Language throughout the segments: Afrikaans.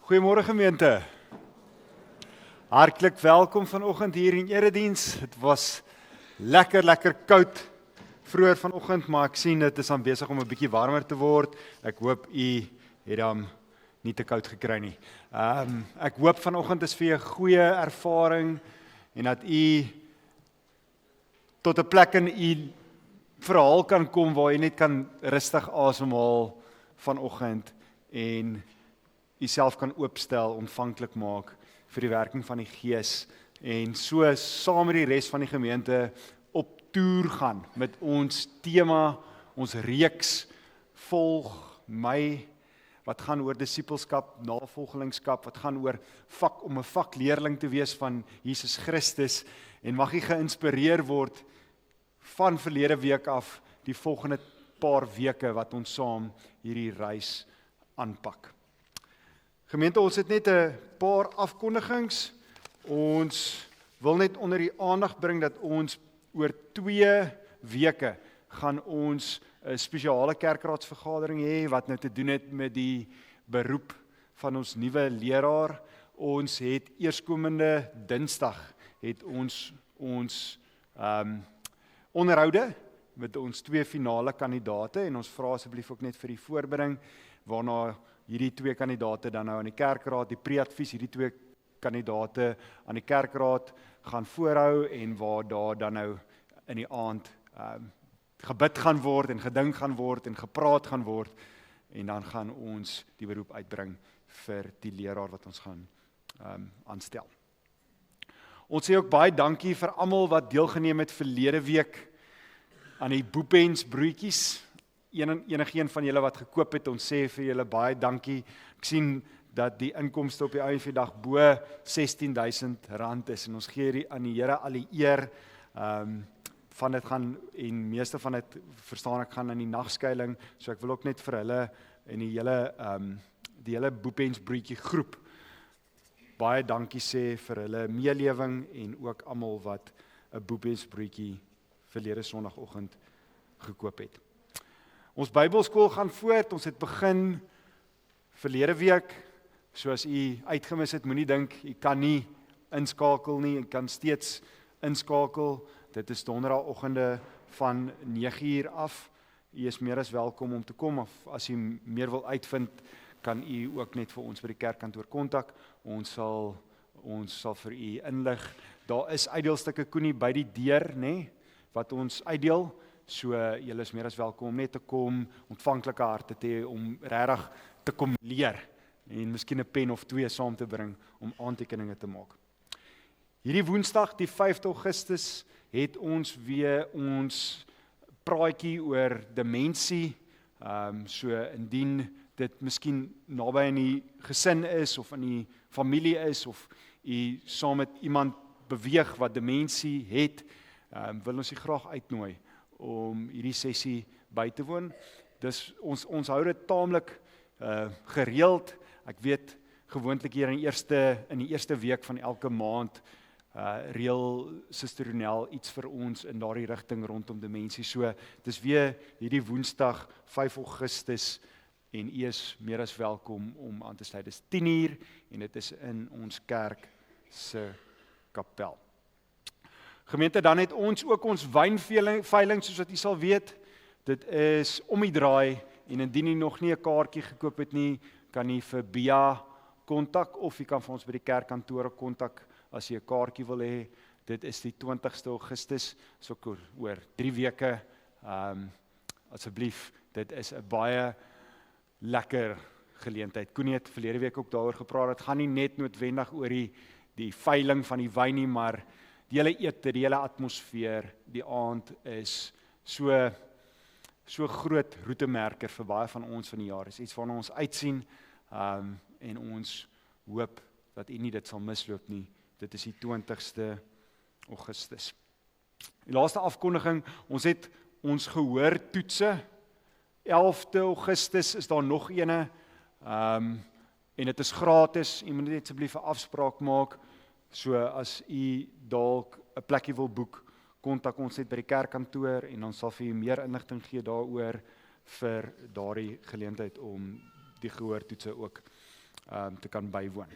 Goeiemôre gemeente. Hartlik welkom vanoggend hier in erediens. Dit was lekker koud vroeër vanoggend, maar ek sien dit is aan besig om 'n bietjie warmer te word. Ek hoop u het dan nie te koud gekry nie. Ek hoop vanoggend is vir u 'n goeie ervaring en dat u tot 'n plek in u verhaal kan kom waar jy net kan rustig asemhaal vanoggend en jouself kan oopstel, ontvanklik maak vir die werking van die Gees en so saam met die res van die gemeente op toer gaan met ons tema, ons reeks volg my, wat gaan oor disippelskap, navolgelingskap, wat gaan oor om 'n vakleerling te wees van Jesus Christus en mag jy geïnspireer word van verlede week af die volgende paar weke wat ons saam hierdie reis aanpak. Gemeente, ons het net 'n paar afkondigings. Ons wil net onder die aandag bring dat ons oor 2 weke gaan ons 'n spesiale kerkraadsvergadering hê wat nou te doen het met die beroep van ons nuwe leraar. Ons het eerskomende Dinsdag het ons onderhoude met ons 2 finale kandidaate en ons vra asseblief ook net vir die voorbereiding waarna hierdie 2 kandidaate dan nou aan die kerkraad, die pre-advies, hierdie 2 kandidaate aan die kerkraad gaan voorhou en waar daar dan nou in die aand gebid gaan word en gedink gaan word en gepraat gaan word en dan gaan ons die beroep uitbring vir die leraar wat ons gaan aanstel. Ons sê ook baie dankie vir almal wat deelgeneem het verlede week aan die boepens broodjies. Enigeen van julle wat gekoop het, ons sê vir julle baie dankie. Ek sien dat die inkomste op die einde van die dag bo R16,000 is en ons gee aan die Here al die eer. Van dit gaan en meeste van dit verstaan ek gaan aan die nagskuiling, so ek wil ook net vir hulle en die hele boepens broodjie groep baie dankie sê vir hulle meelewing en ook almal wat 'n boepens broodjie verlede Sondagoggend gekoop het. Ons Bybelskool gaan voort, ons het begin verlede week, soos u uitgemis het, moenie dink, u kan nie inskakel nie, u kan steeds inskakel, dit is donderdagoggende van 9:00 af, u is meer as welkom om te kom, of as u meer wil uitvind, kan u ook net vir ons by die kerkkantoor kontak, ons sal vir u inlig, daar is uitdeelstukke koenie by die deur, nee, wat ons uitdeel, so julle is meer as welkom om net te kom, ontvanklike harte te hê, om regtig te kom leer, en miskien 'n pen of 2 saam te bring, om aantekeninge te maak. Hierdie Woensdag, die 5de Augustus, het ons weer ons praatjie oor demensie, so indien dit miskien naby in die gesin is, of in die familie is, of u saam met iemand beweeg wat demensie het, wil ons u graag uitnooi om hierdie sessie by te woon. Dus ons hou dit taamlik gereeld. Ek weet gewoonlik hier in die eerste week van elke maand reël Suster Ronel iets vir ons in daardie rigting rondom demensie. So dis weer hierdie Woensdag 5 Augustus en u is meer as welkom om aan te sluit. Dis 10:00 en dit is in ons kerk se kapel. Gemeente, dan het ons ook ons wynveiling, soos wat u sal weet, dit is om die draai, en indien u nog nie 'n kaartjie gekoop het nie, kan u vir Bia kontak, of u kan vir ons by die kerkkantore kontak, as u 'n kaartjie wil hê. Dit is die 20ste Augustus, so oor 3 weke, asseblief, dit is 'n baie lekker geleentheid. Koenie het verlede week ook daaroor gepraat, het gaan nie net noodwendig oor die veiling van die wyn nie, maar die hele ete, die hele atmosfeer, die aand is so groot roetemerker vir baie van ons van die jaar. Is iets waarna ons uitsien, en ons hoop dat u nie dit sal misloop nie. Dit is die 20ste Augustus. Die laaste afkondiging, ons het ons gehoortoetse, 11de Augustus is daar nog ene, en dit is gratis, u moet net asseblief 'n afspraak maak, so as u dalk 'n plekkie wil boek, kontak ons net by die kerkkantoor en dan sal vir u meer inligting gee daaroor vir daardie geleentheid om die gehoortoetse ook te kan bywoon.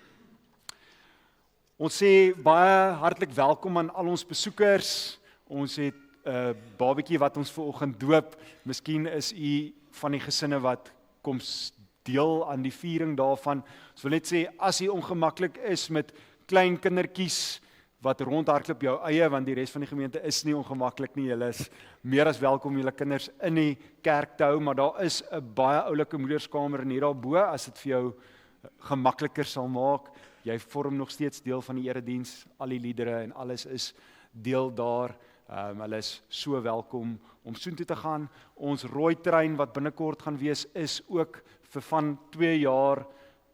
Ons sê baie hartlik welkom aan al ons besoekers. Ons het 'n babatjie wat ons vanoggend doop. Miskien is u van die gesinne wat kom deel aan die viering daarvan. Ons wil net sê, as u ongemaklik is met klein kindertjies wat rondhardloop jou eie, want die res van die gemeente is nie ongemaklik nie. Julle is meer as welkom julle kinders in die kerk te hou, maar daar is 'n baie oulike moederskamer in hier daarbo, as dit vir jou gemakliker sal maak. Jy vorm nog steeds deel van die erediens, al die liedere en alles is deel daar. Hulle is so welkom om soontoe te gaan. Ons rooi trein wat binnekort gaan wees, is ook vir van 2 jaar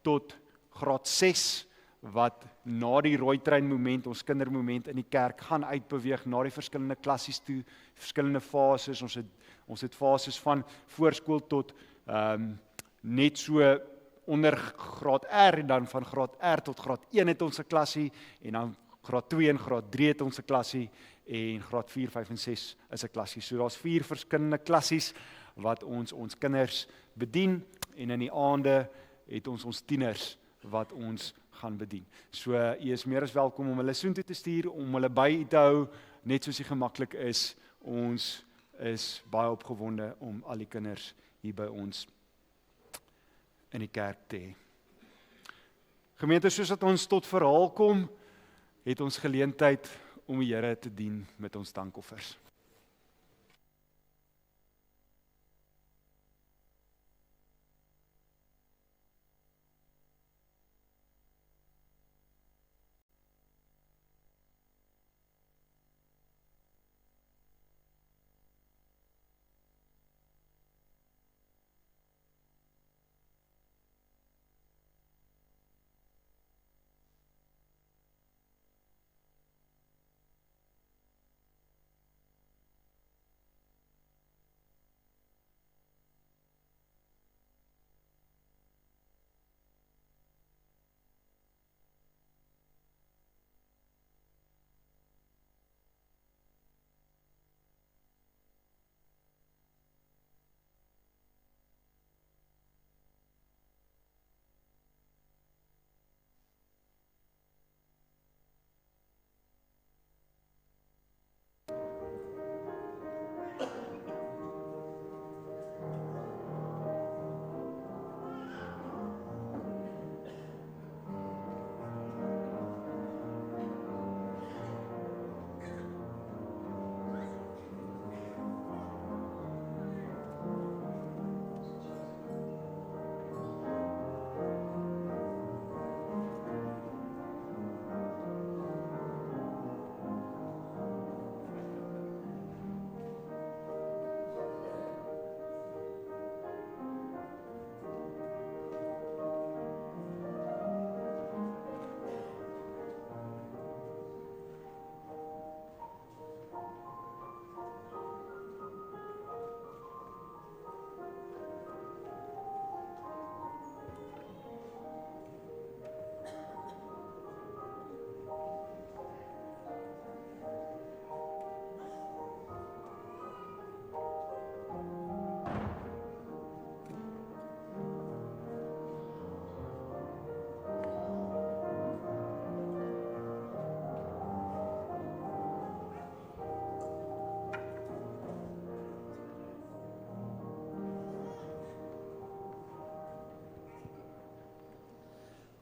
tot graad 6, wat na die rooi trein moment, ons kindermoment in die kerk, gaan uitbeweeg na die verskillende klassies toe, verskillende fases. Ons het fases van voorskool tot net so onder graad R, en dan van graad R tot graad 1 het ons 'n klassie, en dan graad 2 en graad 3 het ons 'n klassie, en graad 4, 5 en 6 is 'n klassie. So daar's 4 verskillende klassies wat ons kinders bedien, en in die aande het ons tieners wat ons gaan bedien. So u is meer as welkom om hulle soontoe te stuur, om hulle by u te hou, net soos u gemaklik is. Ons is baie opgewonde om al die kinders hier by ons in die kerk te hê. Gemeente, soos dat ons tot verhaal kom, het ons geleentheid om die Here te dien met ons dankoffers.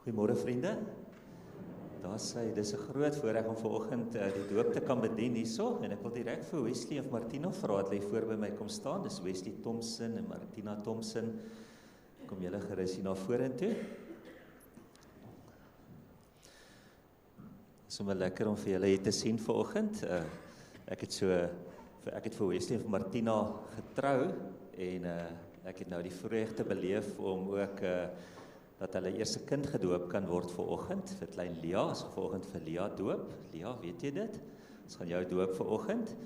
Goeiemôre vriende. Dis 'n groot voorreg om vanoggend die doop te kan bedien hierso, en ek wil direk vir Wesley of Martina vra dat hulle voor by my kom staan. Dis Wesley Thompson en Martina Thompson. Kom julle gerus hier na vorentoe. Dit is sommer lekker om vir julle hier te sien vanoggend. Ek het vir Wesley en Martina getrou, en ek het nou die vreugde beleef om ook dat hulle eers 'n kind gedoop kan word vanoggend. Vir klein Lia, is vanoggend vir Lia doop. Lia, weet jy dit? Ons gaan jou doop vanoggend.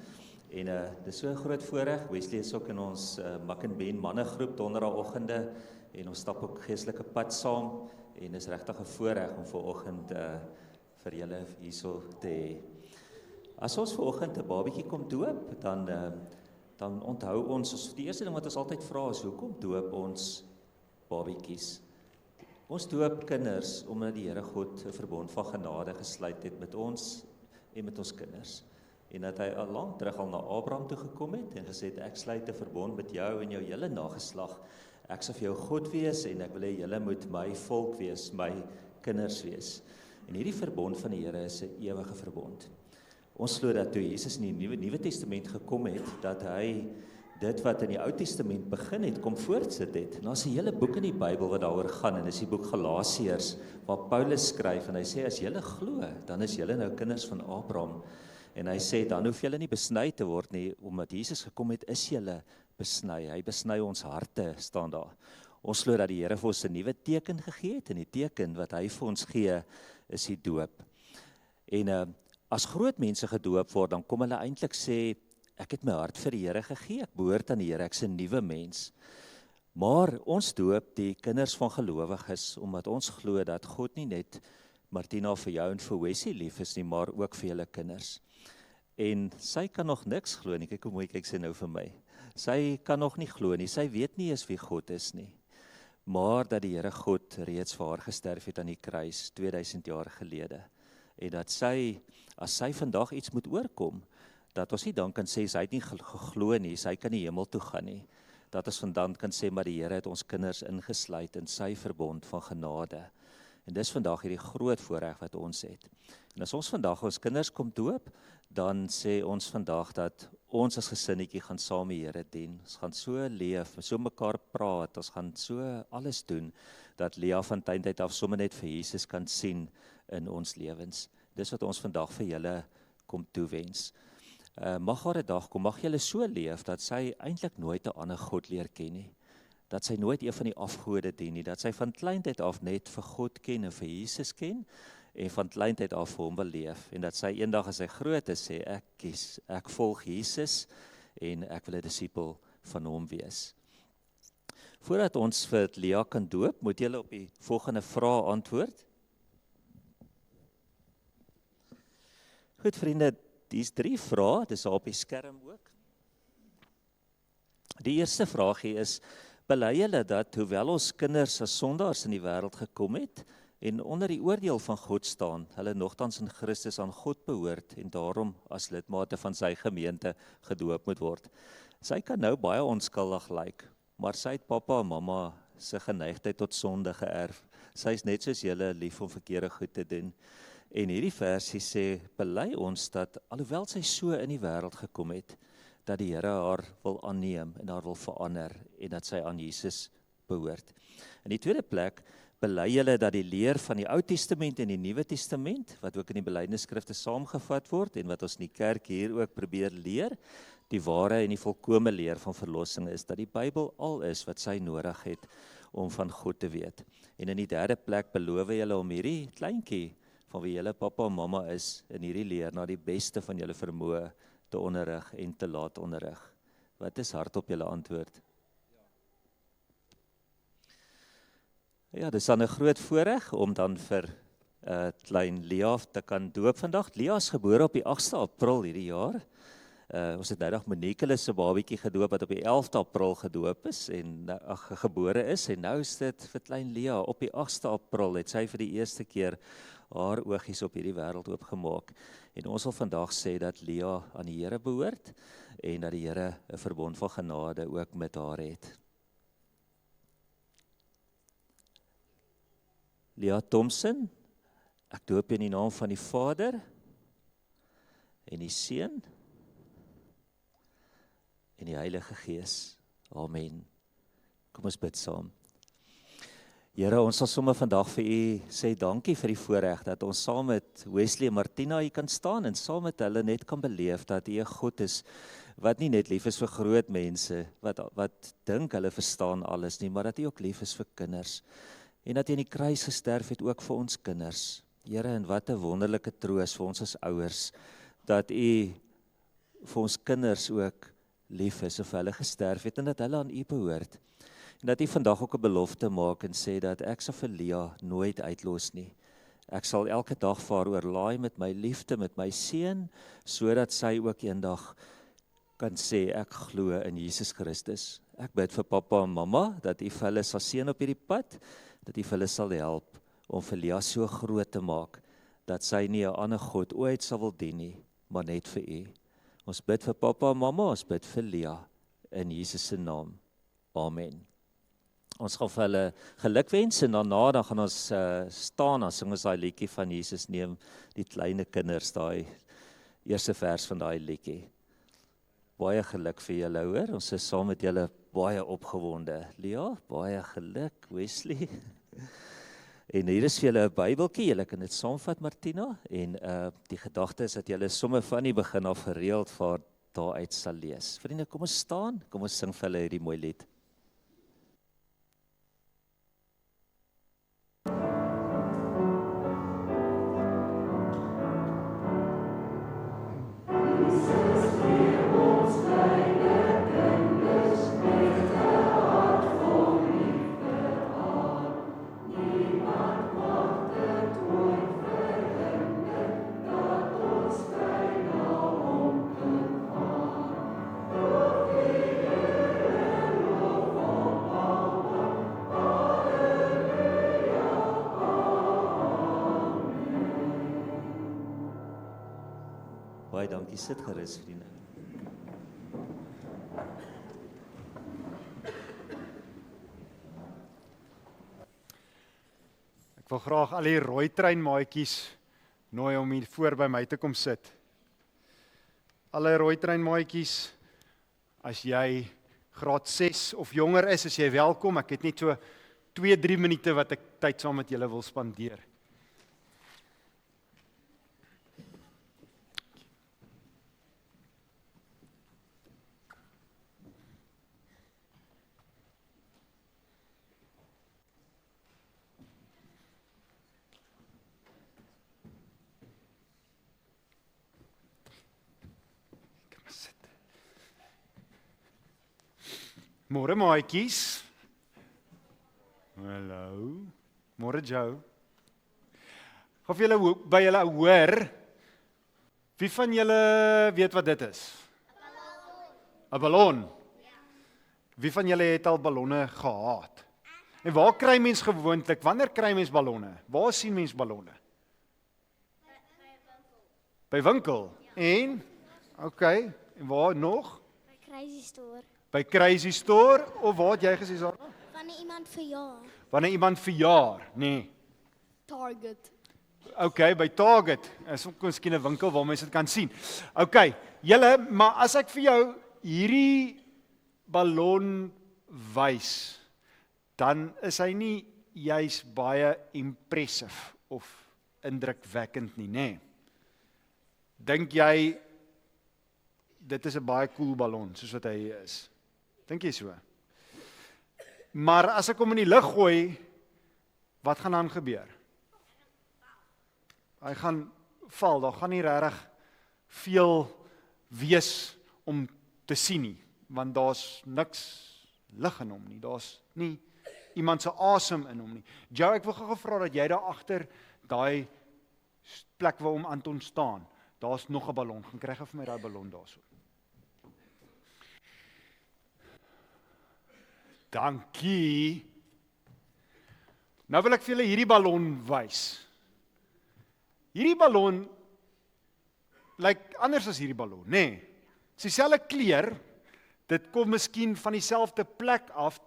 En dis so 'n groot voorreg. Wesley is ook in ons Mak en Ben mannegroep donderdagoggende, en ons stap ook geestelike pad saam, en is regtig 'n voorreg om vanoggend vir julle hierso te hê. As ons vanoggend 'n babatjie kom doop, dan onthou ons, die eerste ding wat ons altyd vra is, hoekom doop ons babatjies? Ons doop kinders omdat die Here God 'n verbond van genade gesluit het met ons en met ons kinders. En dat hy al lank terug al na Abraham toe gekom het en gesê het, ek sluit 'n verbond met jou en jou hele nageslag. Ek sal vir jou God wees en ek wil hê julle moet my volk wees, my kinders wees. En hierdie verbond van die Here is 'n ewige verbond. Ons glo dat toe Jesus in die Nuwe Testament gekom het, dat hy dit wat in die Ou Testament begin het, kom voortsit het. En daar's 'n hele boek in die Bybel wat daaroor gaan, en dis die boek Galasiërs, waar Paulus skryf, en hy sê, as julle glo, dan is julle nou kinders van Abraham. En hy sê, dan hoef julle nie besny te word nie, omdat Jesus gekom het, is julle besny. Hy besny ons harte, staan daar. Ons glo dat die Here vir ons 'n nuwe teken gegee het, en die teken wat hy vir ons gee, is die doop. En as groot mense gedoop word, dan kom hulle eintlik sê, ek het my hart vir die Here gegee, ek behoort aan die Here, ek's 'n nuwe mens. Maar ons doop die kinders van gelowiges, omdat ons glo dat God nie net Martina vir jou en vir Wesley lief is nie, maar ook vir julle kinders. En sy kan nog niks glo nie, kyk hoe mooi kyk sy nou vir my. Sy kan nog nie glo nie, sy weet nie eens wie God is nie. Maar dat die Here God reeds vir haar gesterf het aan die kruis 2000 jaar gelede. En dat sy, as sy vandag iets moet oorkom, dat ons nie dan kan sê, sy het nie geglo nie, sy kan nie hemel toe gaan nie. Dat ons vandag kan sê, maar die Here het ons kinders ingesluit in sy verbond van genade. En dis vandag hierdie groot voorreg wat ons het. En as ons vandag ons kinders kom doop, dan sê ons vandag dat ons as gesinnetjie gaan saam die Here dien. Ons gaan so leef, so mekaar praat, ons gaan so alles doen, dat Lea van tyd af sommer net vir Jesus kan sien in ons lewens. Dis wat ons vandag vir julle kom toewens. Mag haar 'n dag kom, mag julle so leef, dat sy eintlik nooit 'n ander God leer ken nie. Dat sy nooit een van die afgode dien nie, dat sy van kleintyd af net vir God ken en vir Jesus ken, en van kleintyd af vir hom wil leef, en dat sy eendag as sy groot is, sê, ek volg Jesus, en ek wil 'n disipel van hom wees. Voordat ons vir Lea kan doop, moet julle op die volgende vrae antwoord. Goed vriende, dis 3 vrae, dis op die skerm ook. Die eerste vraagie is, bely julle dat, hoewel ons kinders as sondaars in die wêreld gekom het, en onder die oordeel van God staan, hulle nogtans in Christus aan God behoort, en daarom as lidmate van sy gemeente gedoop moet word. Sy kan nou baie onskuldig lyk, maar sy het pappa en mamma se geneigtheid tot sonde geërf. Sy is net soos julle lief om verkeerde goed te doen. En hierdie versie sê, bely ons dat, alhoewel sy so in die wêreld gekom het, dat die Here haar wil aanneem en haar wil verander, en dat sy aan Jesus behoort. In die tweede plek, bely julle dat die leer van die Ou Testament en die Nuwe Testament, wat ook in die belydenisskrifte saamgevat word, en wat ons in die kerk hier ook probeer leer, die ware en die volkome leer van verlossing is, dat die Bybel al is wat sy nodig het om van God te weet. En in die derde plek beloof julle om hierdie kleintjie, van wie julle pappa en mamma is, in hierdie leer na die beste van julle vermoë te onderrig en te laat onderrig. Wat is hardop julle antwoord? Ja, dis dan 'n groot voorreg om dan vir klein Lea te kan doop vandag. Lea is gebore op die 8de April hierdie jaar. Ons het nou nog Monique se babietjie gedoop wat op die 11de April gedoop is en gebore is, en nou is dit vir klein Lea op die 8de April het sy vir die eerste keer haar oogies op hierdie wêreld oopgemaak. En ons wil vandag sê dat Lea aan die Here behoort en dat die Here 'n verbond van genade ook met haar het. Lea Thompson, ek doop in die naam van die Vader en die Seun en die Heilige Gees. Amen. Kom ons bid saam. Here, ons sal sommer vandag vir u sê dankie vir die voorreg dat ons saam met Wesley en Martina hier kan staan en saam met hulle net kan beleef dat u 'n God is wat nie net lief is vir groot mense, wat dink hulle verstaan alles nie, maar dat u ook lief is vir kinders. En dat u in die kruis gesterf het ook vir ons kinders. Here, en wat 'n wonderlike troos vir ons as ouers, dat u vir ons kinders ook lief is, of hulle gesterf het, en dat hulle aan u behoort. En dat u vandag ook 'n belofte maak en sê dat ek sal vir Lea nooit uitlos nie. Ek sal elke dag vir haar oorlaai met my liefde, met my seën, sodat sy ook eendag kan sê, ek glo in Jesus Christus. Ek bid vir pappa en mamma, dat u vir hulle sal seën op hierdie pad, dat U vir hulle sal help om vir Lia so groot te maak, dat sy nie 'n ander God ooit sal wil dien nie, maar net vir U. Ons bid vir pappa en mamma, ons bid vir Lia, in Jesus se naam. Amen. Ons gaan vir hulle gelukwens en daarna dan gaan ons staan, dan sing ons daai liedjie van Jesus neem die kleine kinders, daai eerste vers van daai liedjie. Baie geluk vir julle hoor, ons is saam met julle baie opgewonde. Lia, baie geluk, Wesley. En hier is vir julle 'n Bybeltjie, julle kan dit saamvat Martina, en die gedagte is dat julle somme van die begin af gereeld vir daaruit sal lees. Vriende, kom ons staan, kom ons sing vir hulle hierdie mooi lied. Baie dankie, sit gerus vriende. Ek wil graag al die rooi treinmaatjies nooi om hier voor by my te kom sit. Alle rooi treinmaatjies, as jy graad 6 of jonger is jy welkom. Ek het net so 2-3 minute wat ek tyd saam met julle wil spandeer. Môre maatjies. Hallo. Môre Joe. Of julle by julle hoor, wie van julle weet wat dit is? 'n Ballon. Wie van julle het al ballonne gehad? En waar kry mens gewoonlik? Wanneer kry mens ballonne? Waar sien mens ballonne? By winkel. En? Okay. En waar nog? By Crazy Store. By Crazy Store, of waar het jy gesê, Sarah? Wanneer iemand verjaar. Wanneer iemand verjaar, nee. Target. Okay, by Target. Is ook miskien 'n winkel waar mense dit kan sien. Okay, julle, maar as ek vir jou hierdie ballon wys, dan is hy nie juis baie impressive of indrukwekkend nie, nê? Dink jy dit is 'n baie cool ballon soos wat hy is? Dink jy so? Maar as ek hom in die lug gooi, wat gaan dan gebeur? Hy gaan val, daar gaan nie regtig veel wees om te sien nie, want daar's niks lig in hom nie, daar's nie iemand se asem in hom nie. Joe, ek wil gou gevra dat jy daar agter daai plek waar hom Anton staan, daar's nog 'n ballon, gaan kry gou vir my daai ballon daarso. Dankie. Nou wil ek vir julle hierdie ballon wys. Hierdie ballon lyk anders as hierdie ballon, nê? Nee. Dis dieselfde kleur. Dit kom miskien van dieselfde plek af.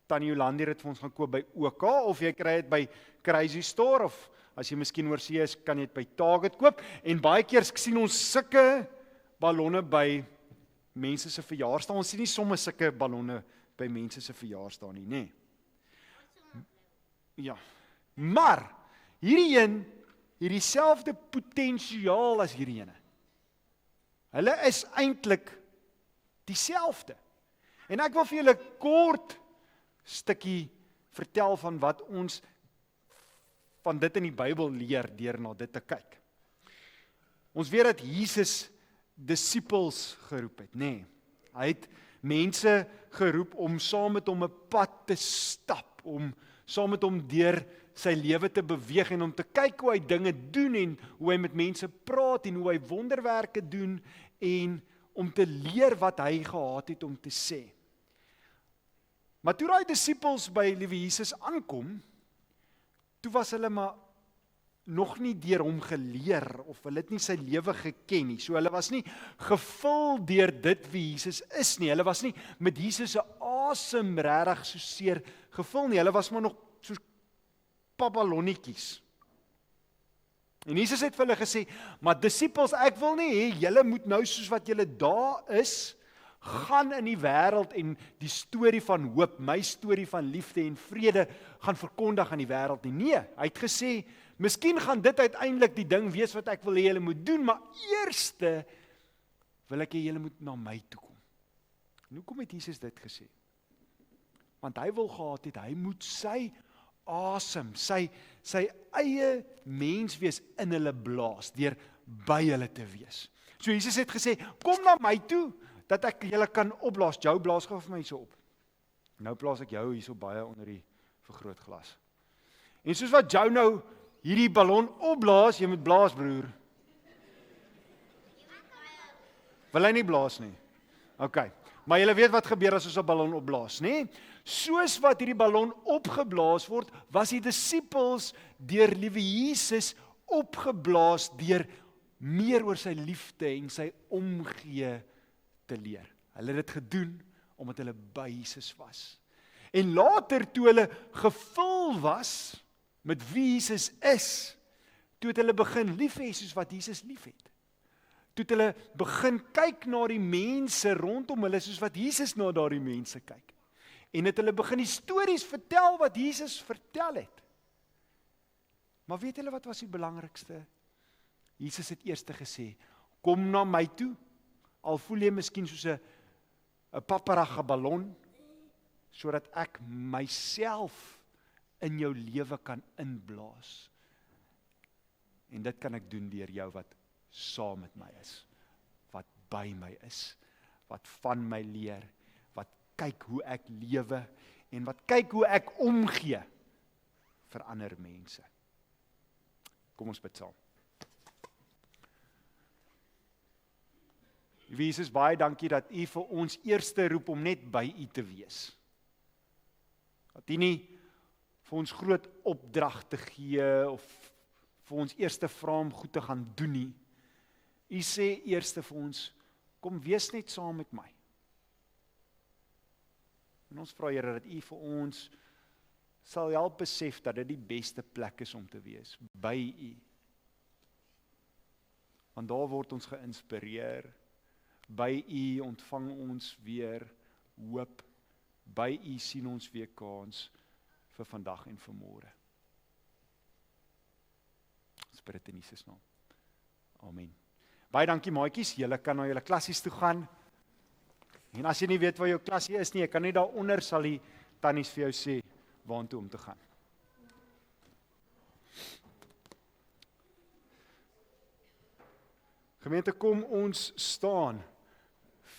Tannie Jolandi het vir ons gaan koop by OK, of jy kry dit by Crazy Store, of as jy miskien oorsee is, kan jy dit by Target koop. En baie keer sien ons sulke ballonne by mense se verjaarsdae. Ons sien nie sommer sulke ballonne by mense se verjaarsdae nie, nê? Ja. Maar hierdie een het dieselfde potensiaal as hierdie ene. Hulle is eintlik dieselfde. En ek wil vir julle kort stukkie vertel van wat ons van dit in die Bybel leer deur na dit te kyk. Ons weet dat Jesus disippels geroep het, nê? Nee, hy het mense geroep om saam met hom 'n pad te stap, om saam met hom deur sy lewe te beweeg en om te kyk hoe hy dinge doen en hoe hy met mense praat en hoe hy wonderwerke doen en om te leer wat hy gehad het om te sê. Maar toe daai disippels by liewe Jesus aankom, toe was hulle maar nog nie deur hom geleer, of hulle het nie sy lewe geken nie, so hulle was nie gevul deur dit wie Jesus is nie, hulle was nie met Jesus se asem regtig so seer gevul nie, hulle was maar nog soos papalonnetjies. En Jesus het vir hulle gesê, maar disippels, ek wil nie hê, julle moet nou soos wat julle daar is, gaan in die wêreld en die storie van hoop, my storie van liefde en vrede, gaan verkondig aan die wêreld nie. Nee, hy het gesê, miskien gaan dit uiteindelik die ding wees wat ek wil hê julle moet doen, maar eerste wil ek hê julle moet na my toe kom. En hoekom het Jesus dit gesê? Want hy wil gehad het, hy moet sy asem, sy eie menswees in hulle blaas, deur by hulle te wees. So Jesus het gesê, kom na my toe, dat ek julle kan opblaas. Jou blaas gou vir my hierso op. Nou plaas ek jou hierso baie onder die vergrootglas. En soos wat jou nou hierdie ballon opblaas, jy moet blaas, broer. Wil hy nie blaas nie? OK. Maar julle weet wat gebeur as ons 'n ballon opblaas, nê? Soos wat hierdie ballon opgeblaas word, was die disippels deur liewe Jesus opgeblaas deur meer oor sy liefde en sy omgee te leer. Hulle het dit gedoen omdat hulle by Jesus was. En later toe hulle gevul was met wie Jesus is, toe het hulle begin lief hê soos wat Jesus liefhet. Toe het hulle begin kyk na die mense rondom hulle soos wat Jesus na daardie mense kyk. En het hulle begin die stories vertel wat Jesus vertel het. Maar weet julle wat was die belangrikste? Jesus het eers gesê, kom na my toe, al voel jy miskien soos 'n paparagge ballon, sodat ek myself in jou lewe kan inblaas. En dit kan ek doen deur jou wat saam met my is, wat by my is, wat van my leer, wat kyk hoe ek lewe, en wat kyk hoe ek omgee vir ander mense. Kom ons bid saam. Jesus, baie dankie dat U vir ons eerste roep om net by U te wees. Dat U nie vir ons groot opdragte gee, of vir ons eerste vra om goed te gaan doen nie. U sê eerste vir ons, kom wees net saam met my. En ons vra Here dat U vir ons sal help besef dat dit die beste plek is om te wees, by U. Want daar word ons geïnspireer, by U ontvang ons weer hoop, by U sien ons weer kans vir vandag en vir môre. Ons bid dit in Jesus naam. Amen. Baie dankie maatjies, julle kan na julle klassies toe gaan. En as jy nie weet waar jou klasie is nie, jy kan net daaronder sal die tannies vir jou sê waartoe om te gaan. Gemeente, kom ons staan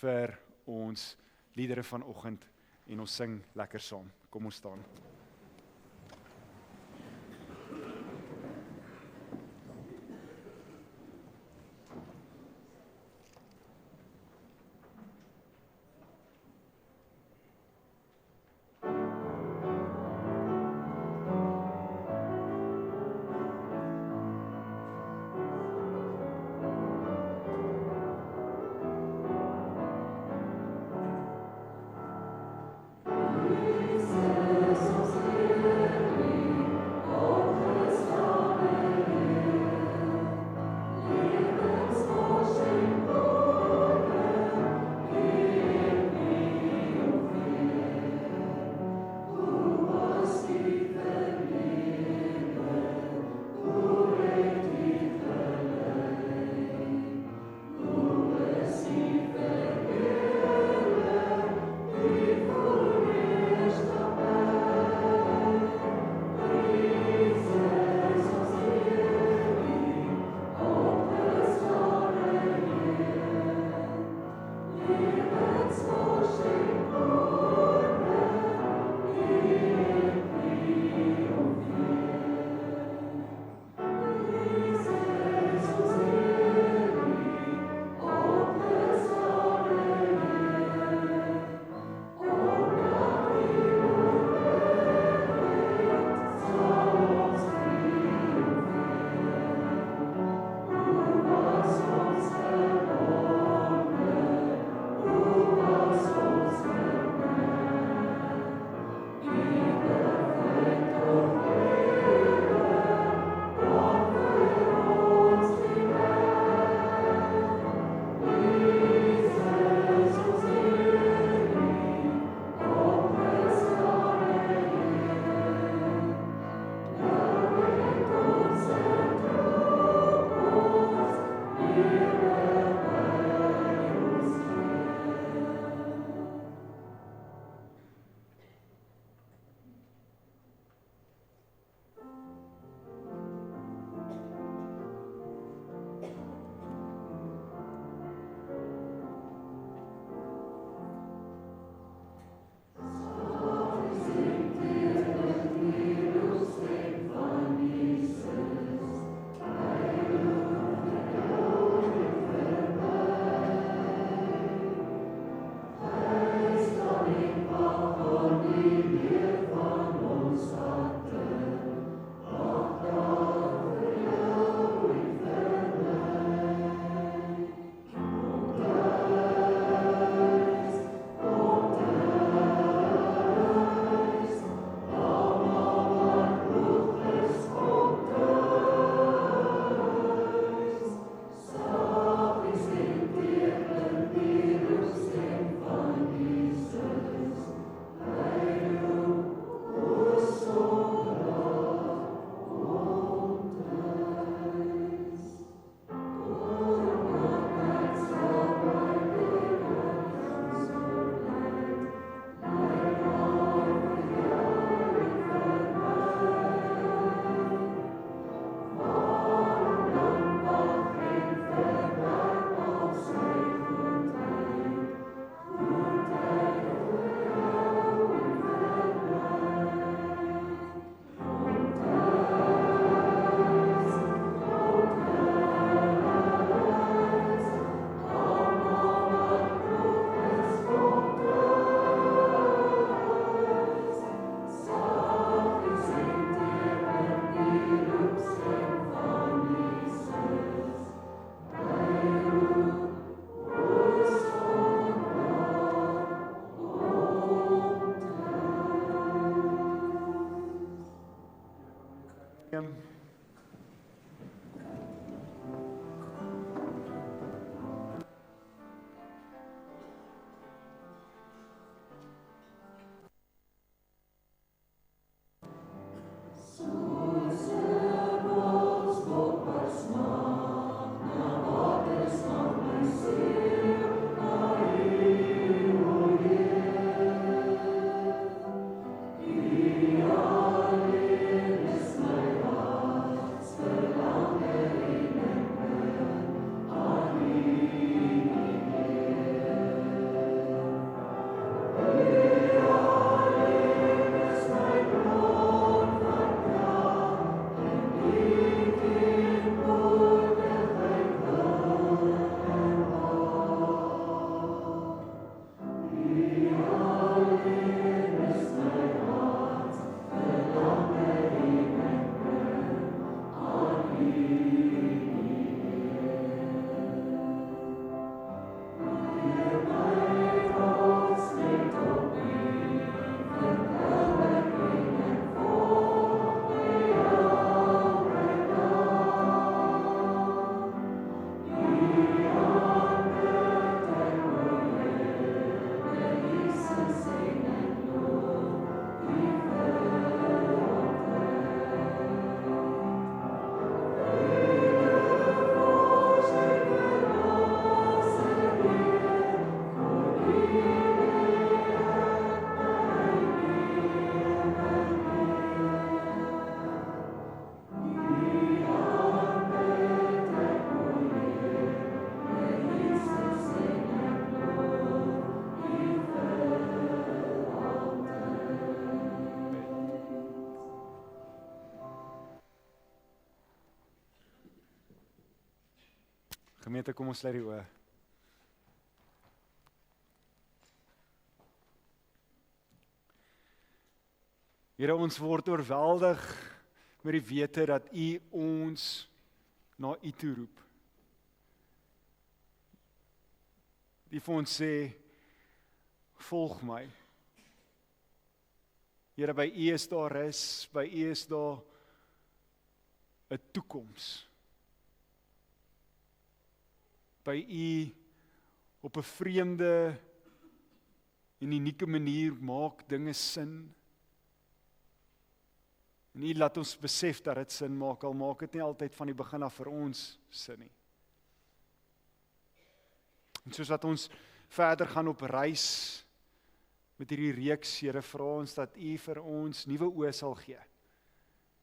vir ons liedere vanoggend en ons sing lekker saam. Kom ons staan. Jesus, Gemeente, kom ons sluit die oë. Here, ons word oorweldig met die wete dat U ons na U toe roep. Die vir ons sê, volg my. Here, by U is daar rus, by U is daar 'n toekoms. By U op 'n vreemde en unieke manier maak dinge sin. En U laat ons besef dat dit sin maak, al maak dit nie altyd van die begin af vir ons sin nie. En soos wat ons verder gaan op reis met hierdie reeks, Here, vra ons dat U vir ons nuwe oë sal gee.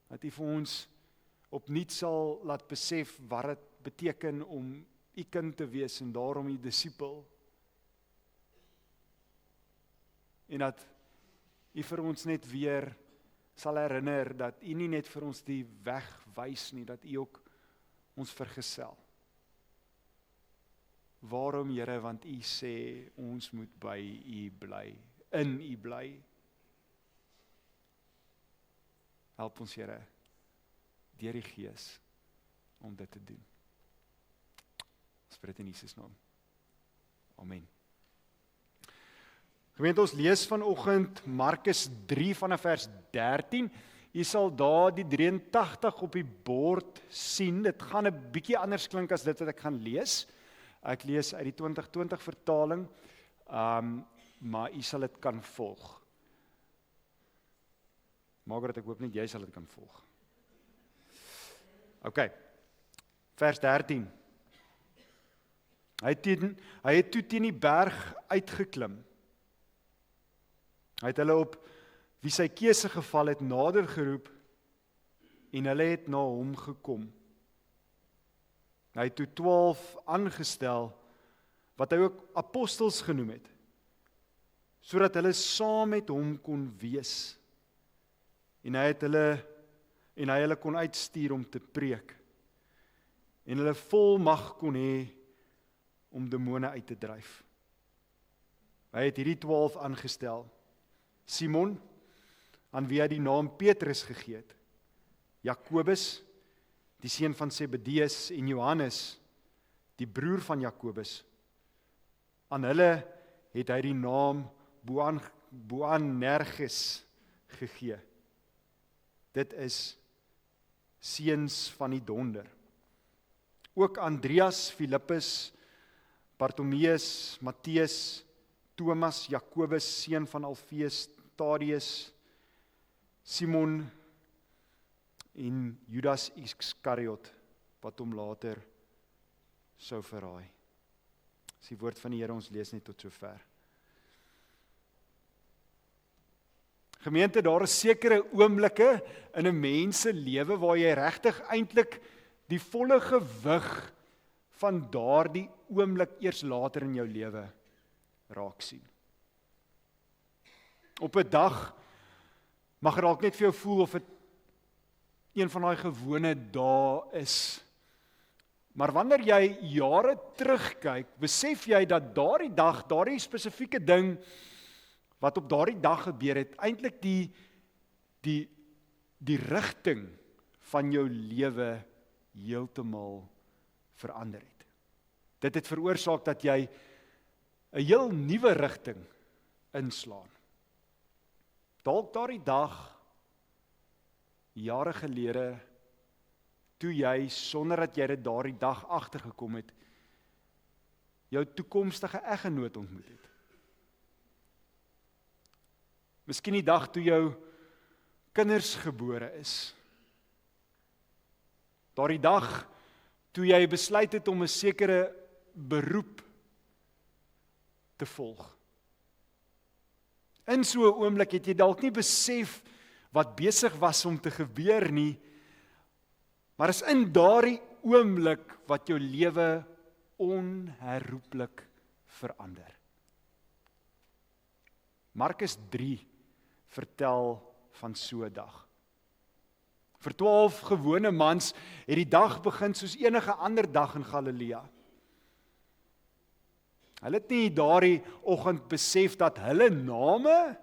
Dat U vir ons opnuut sal laat besef wat dit beteken om U kind te wees en daarom U disipel. En dat U vir ons net weer sal herinner dat U nie net vir ons die weg wys nie, dat U ook ons vergesel. Waarom, Here? Want U sê ons moet by U bly, in U bly. Help ons, Here, deur die Gees om dit te doen. Ons bid dit in Jesus naam. Amen. Gemeente, ons lees vanoggend Markus 3 vanaf vers 13. Jy sal daar die 83 op die bord sien. Dit gaan 'n bietjie anders klink as dit wat ek gaan lees. Ek lees uit die 2020 vertaling, maar jy sal dit kan volg. Margaret, ek hoop net jy sal dit kan volg. OK, vers 13. Hy het toe teen die berg uitgeklim. Hy het hulle op wie sy keuse geval het nader geroep en hulle het na hom gekom. Hy het toe 12 aangestel wat hy ook apostels genoem het, sodat hulle saam met hom kon wees. En hy hulle kon uitstuur om te preek. En hulle volmag kon hê om demone uit te dryf. Hy het hierdie 12 aangestel. Simon, aan wie hy die naam Petrus gegee het, Jakobus, die seun van Zebedeus, en Johannes, die broer van Jakobus. Aan hulle het hy die naam Boanerges gegee. Dit is seuns van die donder. Ook Andreas, Filippus, Bartomeus, Matteus, Thomas, Jakobus, seun van Alfeus, Tadeus, Simon en Judas Iskariot, wat hom later sou verraai. Dis die woord van die Here, ons lees net tot sover. Gemeente, daar is sekere oomblikke in 'n mens se lewe waar jy regtig eintlik die volle gewig van daardie oomblik eers later in jou lewe raak sien. Op 'n dag mag dit dalk net vir jou voel of dit een van daai gewone dae is. Maar wanneer jy jare terugkyk, besef jy dat daardie dag, daardie spesifieke ding wat op daardie dag gebeur het, eintlik die rigting van jou lewe heeltemal verander het. Dit het veroorsaak dat jy 'n heel nuwe rigting inslaan. Dalk daardie dag, jare gelede, toe jy, sonder dat jy dit daardie dag agtergekom het, jou toekomstige eggenoot ontmoet het. Miskien die dag toe jou kinders gebore is. Daardie dag toe jy besluit het om 'n sekere beroep te volg. In so 'n oomblik het jy dalk nie besef wat besig was om te gebeur nie, maar is in daardie oomblik wat jou lewe onherroepelik verander. Markus 3 vertel van so 'n dag. Vir 12 gewone mans het die dag begin soos enige ander dag in Galilea. Hulle het nie daardie oggend besef dat hulle name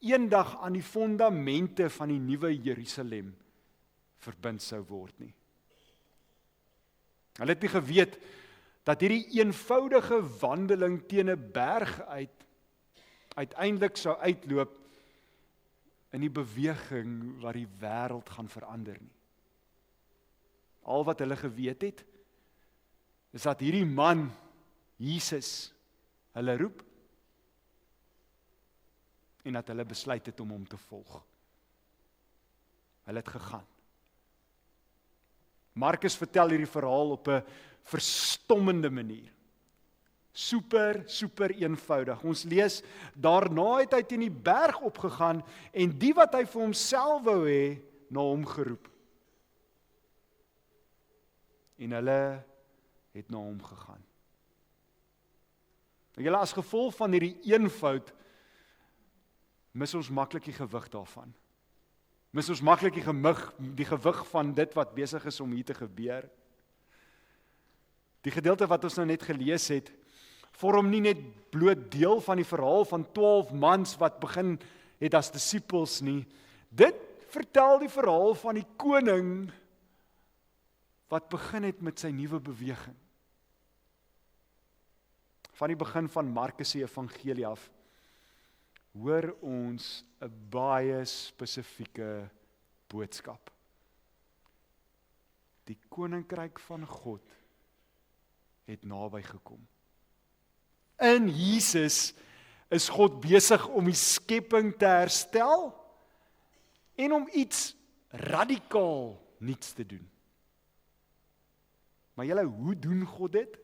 eendag aan die fondamente van die nuwe Jerusalem verbind sou word nie. Hulle het nie geweet dat hierdie eenvoudige wandeling teen 'n berg uiteindelik sou uitloop in die beweging wat die wêreld gaan verander nie. Al wat hulle geweet het, is dat hierdie man, Jesus, hulle roep en dat hulle besluit het om hom te volg. Hulle het gegaan. Markus vertel hierdie verhaal op 'n verstommende manier. Super eenvoudig. Ons lees, daarna het hy teen die berg opgegaan en die wat hy vir homself wou hê, na hom geroep. En hulle het na hom gegaan. Julle, as gevolg van hierdie eenvoud, mis ons maklik die gewig daarvan. Mis ons maklik die gewig van dit wat besig is om hier te gebeur. Die gedeelte wat ons nou net gelees het, vorm nie net bloot deel van die verhaal van 12 mans wat begin het as disippels nie. Dit vertel die verhaal van die koning wat begin het met sy nuwe beweging. Van die begin van Markus se evangelie af, hoor ons 'n baie spesifieke boodskap. Die koninkryk van God het naby gekom. In Jesus is God besig om die skepping te herstel en om iets radikaal nuuts te doen. Maar julle, hoe doen God dit?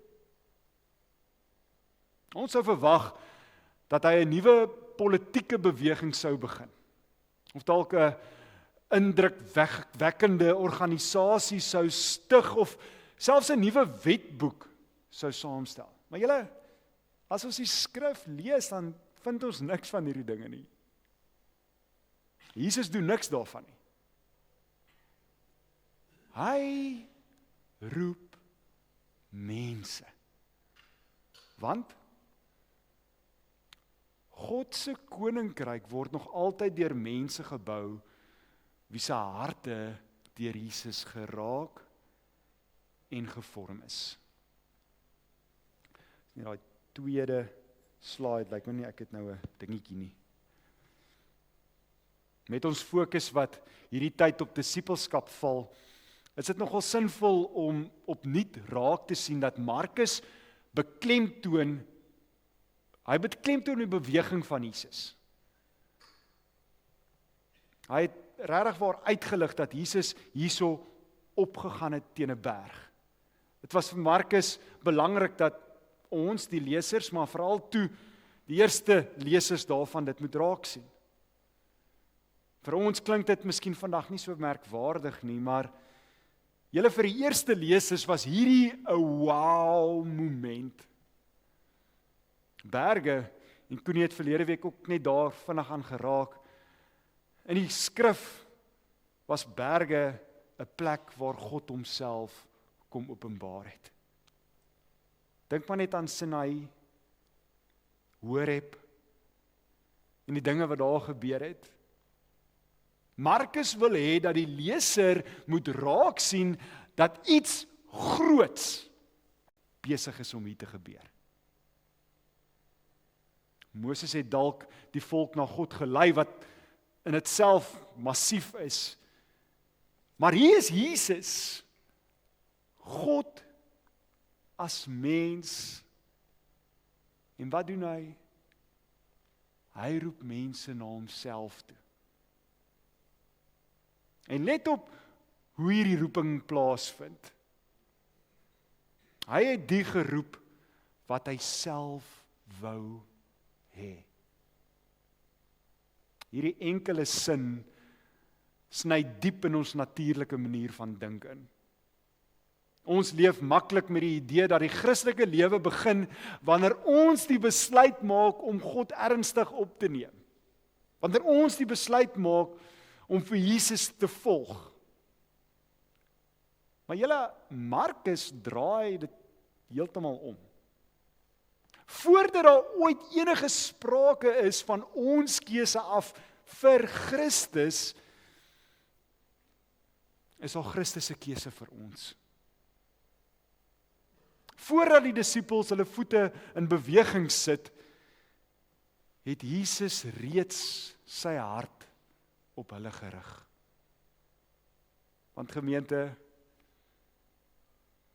Ons sou verwag dat hy 'n nuwe politieke beweging sou begin. Of dalk 'n indrukwekkende organisasie sou stig of selfs 'n nuwe wetboek sou saamstel. Maar julle, as ons die skrif lees, dan vind ons niks van hierdie dinge nie. Jesus doen niks daarvan nie. Hy roep mense. Want God se koninkryk word nog altyd deur mense gebou wie se harte deur Jesus geraak en gevorm is. Net daai tweede slide, lyk my nie ek het nou 'n dingetjie nie. Met ons fokus wat hierdie tyd op disippelskap val, is dit nogal sinvol om opnuut raak te sien dat Markus beklemtoon die beweging van Jesus. Hy het regtig waar uitgelig dat Jesus hierso opgegaan het teen 'n berg. Dit was vir Markus belangrik dat ons, die lesers, maar veral toe die eerste lesers daarvan dit moet raak sien. Vir ons klink dit miskien vandag nie so merkwaardig nie, maar julle, vir die eerste lesers was hierdie 'n wow moment. Berge, en Koenie het verlede week ook net daar vinnig aan geraak. In die skrif was berge 'n plek waar God homself kom openbaar het. Dink maar net aan Sinai, Horeb en die dinge wat daar gebeur het. Markus wil hê dat die leser moet raak sien dat iets groots besig is om hier te gebeur. Moses het dalk die volk na God gelei wat in dit self massief is. Maar hier is Jesus, God as mens. En wat doen hy? Hy roep mense na homself toe. En let op hoe hierdie roeping plaasvind. Hy het die geroep wat hy self wou hê. Hierdie enkele sin sny diep in ons natuurlike manier van dink in. Ons leef maklik met die idee dat die Christelike lewe begin wanneer ons die besluit maak om God ernstig op te neem. Wanneer ons die besluit maak om vir Jesus te volg. Maar julle, Markus draai dit heeltemal om. Voordat daar ooit enige sprake is van ons keuse af vir Christus, is al Christus se keuse vir ons. Voordat die disippels hulle voete in beweging sit, het Jesus reeds sy hart op hulle gerig. Want gemeente,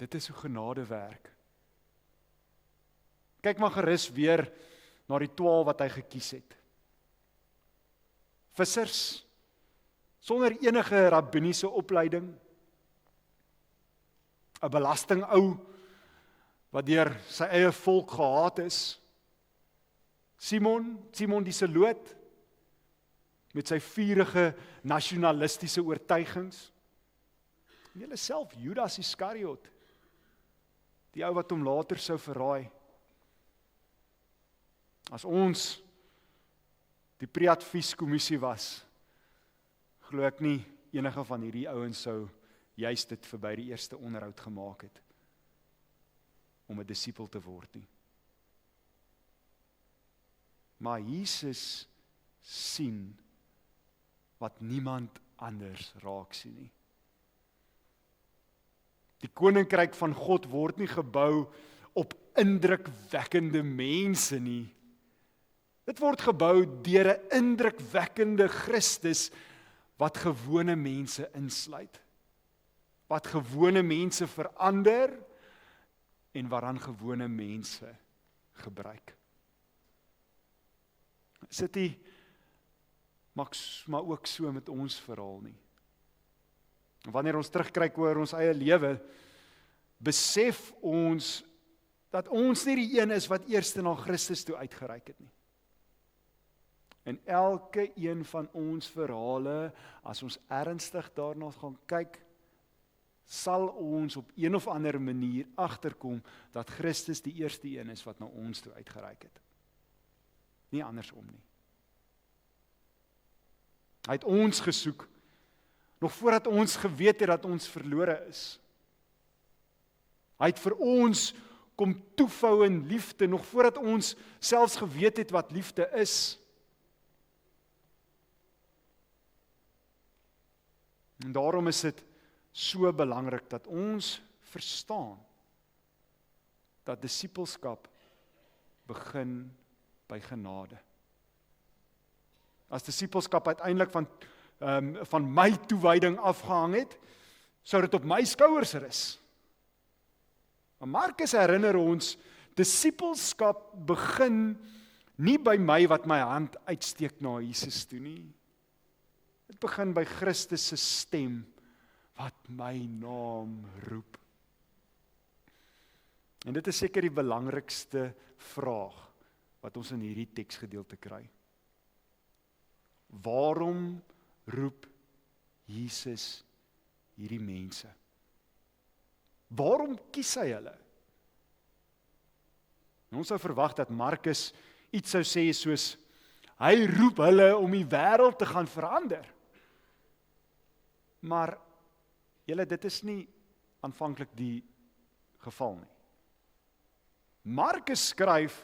dit is hoe genade werk. Kyk maar gerus weer na die 12 wat hy gekies het. Vissers, sonder enige rabbiniese opleiding, 'n belastingou wat deur sy eie volk gehaat is. Simon die Zeloot, met sy vurige nasionalistiese oortuigings. En julle self Judas Iskariot, die ou wat hom later sou verraai. As ons die pre-advieskommissie was, glo ek nie enige van hierdie ouens sou juist dit verby die eerste onderhoud gemaak het om 'n disipel te word nie. Maar Jesus sien wat niemand anders raak sien nie. Die koninkryk van God word nie gebou op indrukwekkende mense nie. Dit word gebou deur 'n indrukwekkende Christus wat gewone mense insluit. Wat gewone mense verander en waaraan gewone mense gebruik. Sit nie maar ook so met ons verhaal nie. Wanneer ons terugkyk oor ons eie lewe, besef ons dat ons nie die een is wat eerste na Christus toe uitgereik het nie. En elke een van ons verhale, as ons ernstig daarna gaan kyk, sal ons op een of ander manier agterkom dat Christus die eerste een is wat na ons toe uitgereik het. Nie andersom nie. Hy het ons gesoek, nog voordat ons geweet het dat ons verlore is. Hy het vir ons kom toevou in liefde, nog voordat ons selfs geweet het wat liefde is. En daarom is dit so belangrik dat ons verstaan dat disippelskap begin by genade. As disippelskap uiteindelik van my toewyding afgehang het, sou dit op my skouers rus. Maar Markus herinner ons, disippelskap begin nie by my wat my hand uitsteek na Jesus toe nie. Dit begin by Christus se stem wat my naam roep. En dit is seker die belangrikste vraag wat ons in hierdie teksgedeelte kry. Waarom roep Jesus hierdie mense? Waarom kies hy hulle? En ons sou verwag dat Markus iets sou sê soos, hy roep hulle om die wêreld te gaan verander. Maar julle, dit is nie aanvanklik die geval nie. Markus skryf,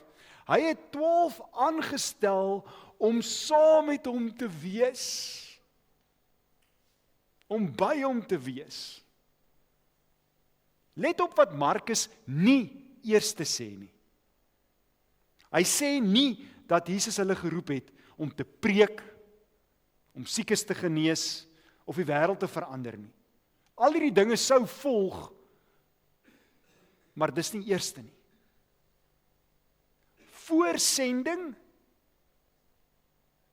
hy het 12 aangestel om saam met hom te wees. Om by hom te wees. Let op wat Markus nie eerste sê nie. Hy sê nie dat Jesus hulle geroep het om te preek, om siekes te genees, of die wêreld te verander nie. Al hierdie dinge sou volg, maar dis nie eerste nie. Voorsending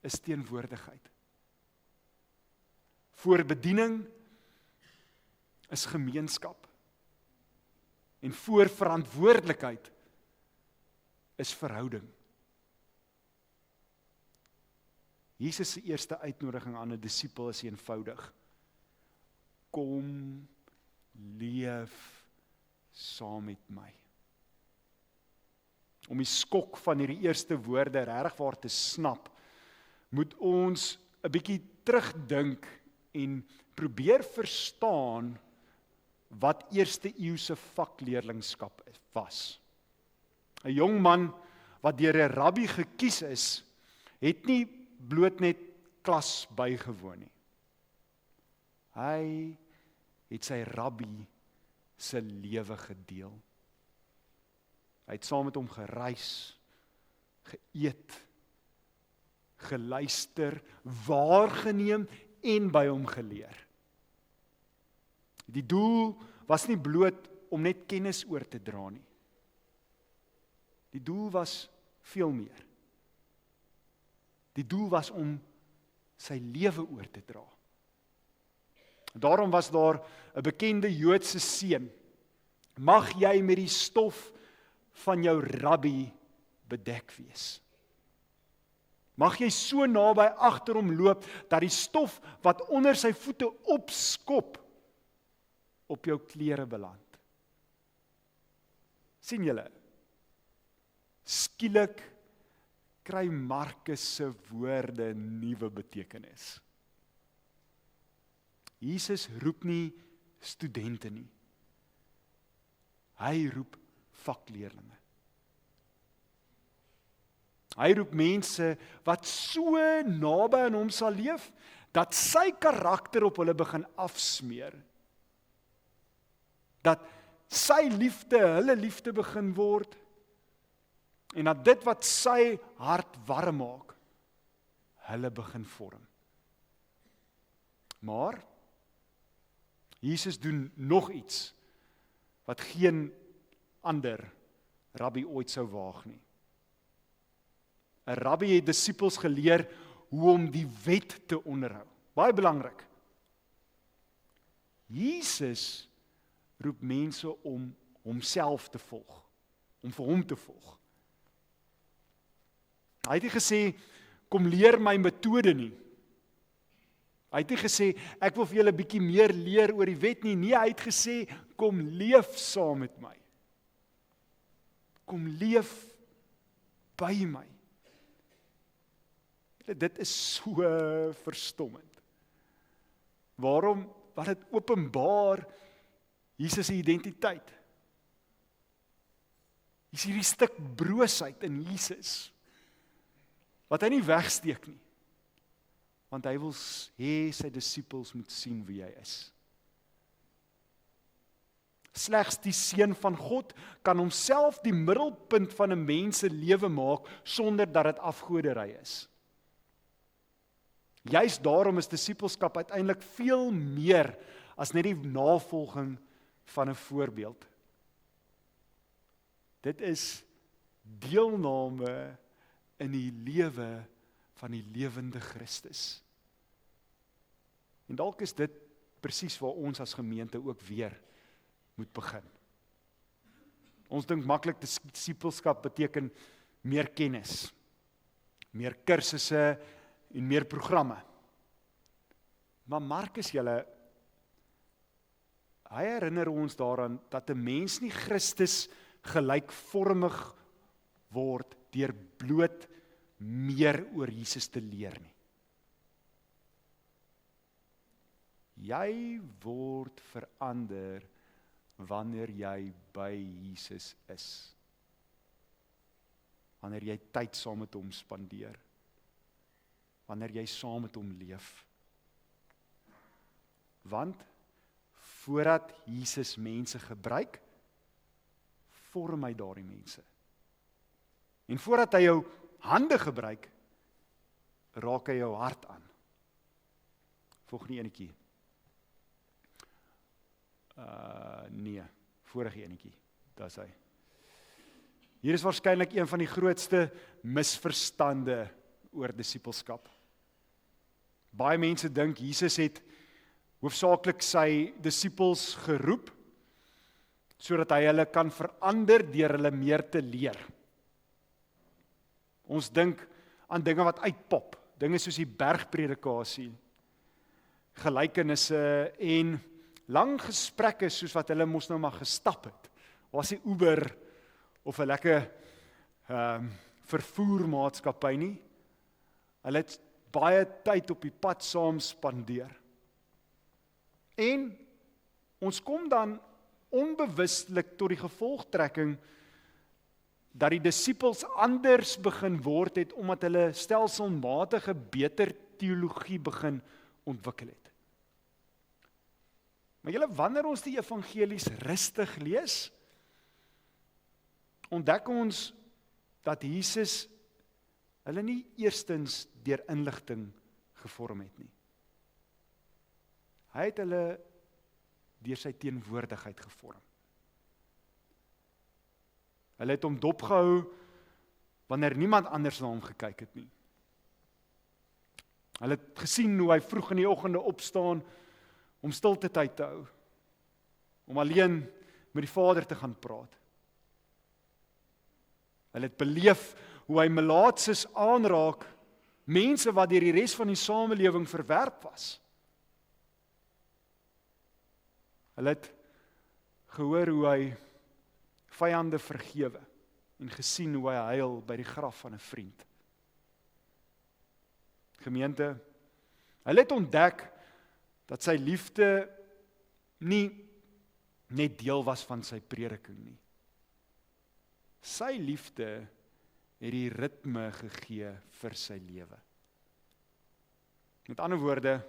is teenwoordigheid. Voorbediening is gemeenskap. En voorverantwoordelikheid is verhouding. Jesus se eerste uitnodiging aan 'n disipel is eenvoudig. Kom, leef saam met my. Om die skok van hierdie eerste woorde regwaar te snap, moet ons 'n bietjie terugdink en probeer verstaan wat eerste eeuse vakleerlingskap was. 'n jong man wat deur 'n rabbi gekies is, het nie bloot net klas bygewoon nie. Hy het sy rabbi se lewe gedeel. Hy het saam met hom gereis, geëet, geluister, waargeneem en by hom geleer. Die doel was nie bloot om net kennis oor te dra nie. Die doel was veel meer. Die doel was om sy lewe oor te dra. Daarom was daar 'n bekende Joodse seun. Mag jy met die stof van jou rabbi bedek wees. Mag jy so naby agter hom loop, dat die stof wat onder sy voete opskop, op jou klere beland. Sien julle? Skielik kry Markus se woorde nuwe betekenis. Jesus roep nie studente nie. Hy roep vakleerlinge. Hy roep mense wat so naby aan hom sal leef, dat sy karakter op hulle begin afsmeer. Dat sy liefde hulle liefde begin word, en dat dit wat sy hart warm maak, hulle begin vorm. Maar Jesus doen nog iets wat geen ander rabbi ooit sou waag nie. 'n Rabbi het disippels geleer hoe om die wet te onderhou. Baie belangrik. Jesus roep mense om homself te volg, om vir hom te volg. Hy het nie gesê, kom leer my metode nie. Hy het nie gesê, ek wil vir julle 'n bietjie meer leer oor die wet nie. Nee, hy het gesê, kom leef saam met my. Kom leef by my. Dit is so verstommend. Waarom? Want dit openbaar Jesus se identiteit. Is hierdie stuk broosheid in Jesus, wat hy nie wegsteek nie. Want hy wil hê sy disippels moet sien wie hy is. Slegs die Seun van God kan homself die middelpunt van 'n mens se lewe maak sonder dat dit afgoderry is. Juist daarom is disippelskap uiteindelik veel meer as net die navolging van 'n voorbeeld. Dit is deelname in die lewe van die lewende Christus. En dalk is dit presies waar ons as gemeente ook weer moet begin. Ons dink maklik disippelskap beteken meer kennis, meer kursusse en meer programme. Maar Markus hy herinner ons daaraan dat 'n mens nie Christus gelykvormig word deur bloot meer oor Jesus te leer nie. Jy word verander wanneer jy by Jesus is. Wanneer jy tyd saam met hom spandeer. Wanneer jy saam met hom leef. Want voordat Jesus mense gebruik, vorm hy daardie mense. En voordat hy jou hande gebruik, raak hy jou hart aan. Volgende enetjie. Nee, vorige enetjie. Dis hy. Hier is waarskynlik een van die grootste misverstande oor disippelskap. Baie mense dink Jesus het hoofsaaklik sy disippels geroep sodat hy hulle kan verander deur hulle meer te leer. Ons dink aan dinge wat uitpop, dinge soos die bergpredikasie, gelykenisse en lang gesprekke soos wat hulle mos nou maar gestap het. Was nie Uber of 'n lekker vervoermaatskappy nie. Hulle het baie tyd op die pad saam spandeer. En ons kom dan onbewustelik tot die gevolgtrekking dat die disippels anders begin word het, omdat hulle stelselmatige beter teologie begin ontwikkel het. Maar julle, wanneer ons die evangelies rustig lees, ontdek ons dat Jesus hulle nie eerstens deur inligting gevorm het nie. Hy het hulle deur sy teenwoordigheid gevorm. Hulle het hom dopgehou wanneer niemand anders na hom gekyk het nie. Hulle het gesien hoe hy vroeg in die oggende opstaan om stilte tyd te hou, om alleen met die Vader te gaan praat. Hulle het beleef hoe hy melaatses aanraak, mense wat deur die res van die samelewing verwerp was. Hulle het gehoor hoe hy vyande vergewe en gesien hoe hy huil by die graf van 'n vriend. Gemeente, hulle het ontdek dat sy liefde nie net deel was van sy prediking nie. Sy liefde het die ritme gegee vir sy lewe. Met ander woorde,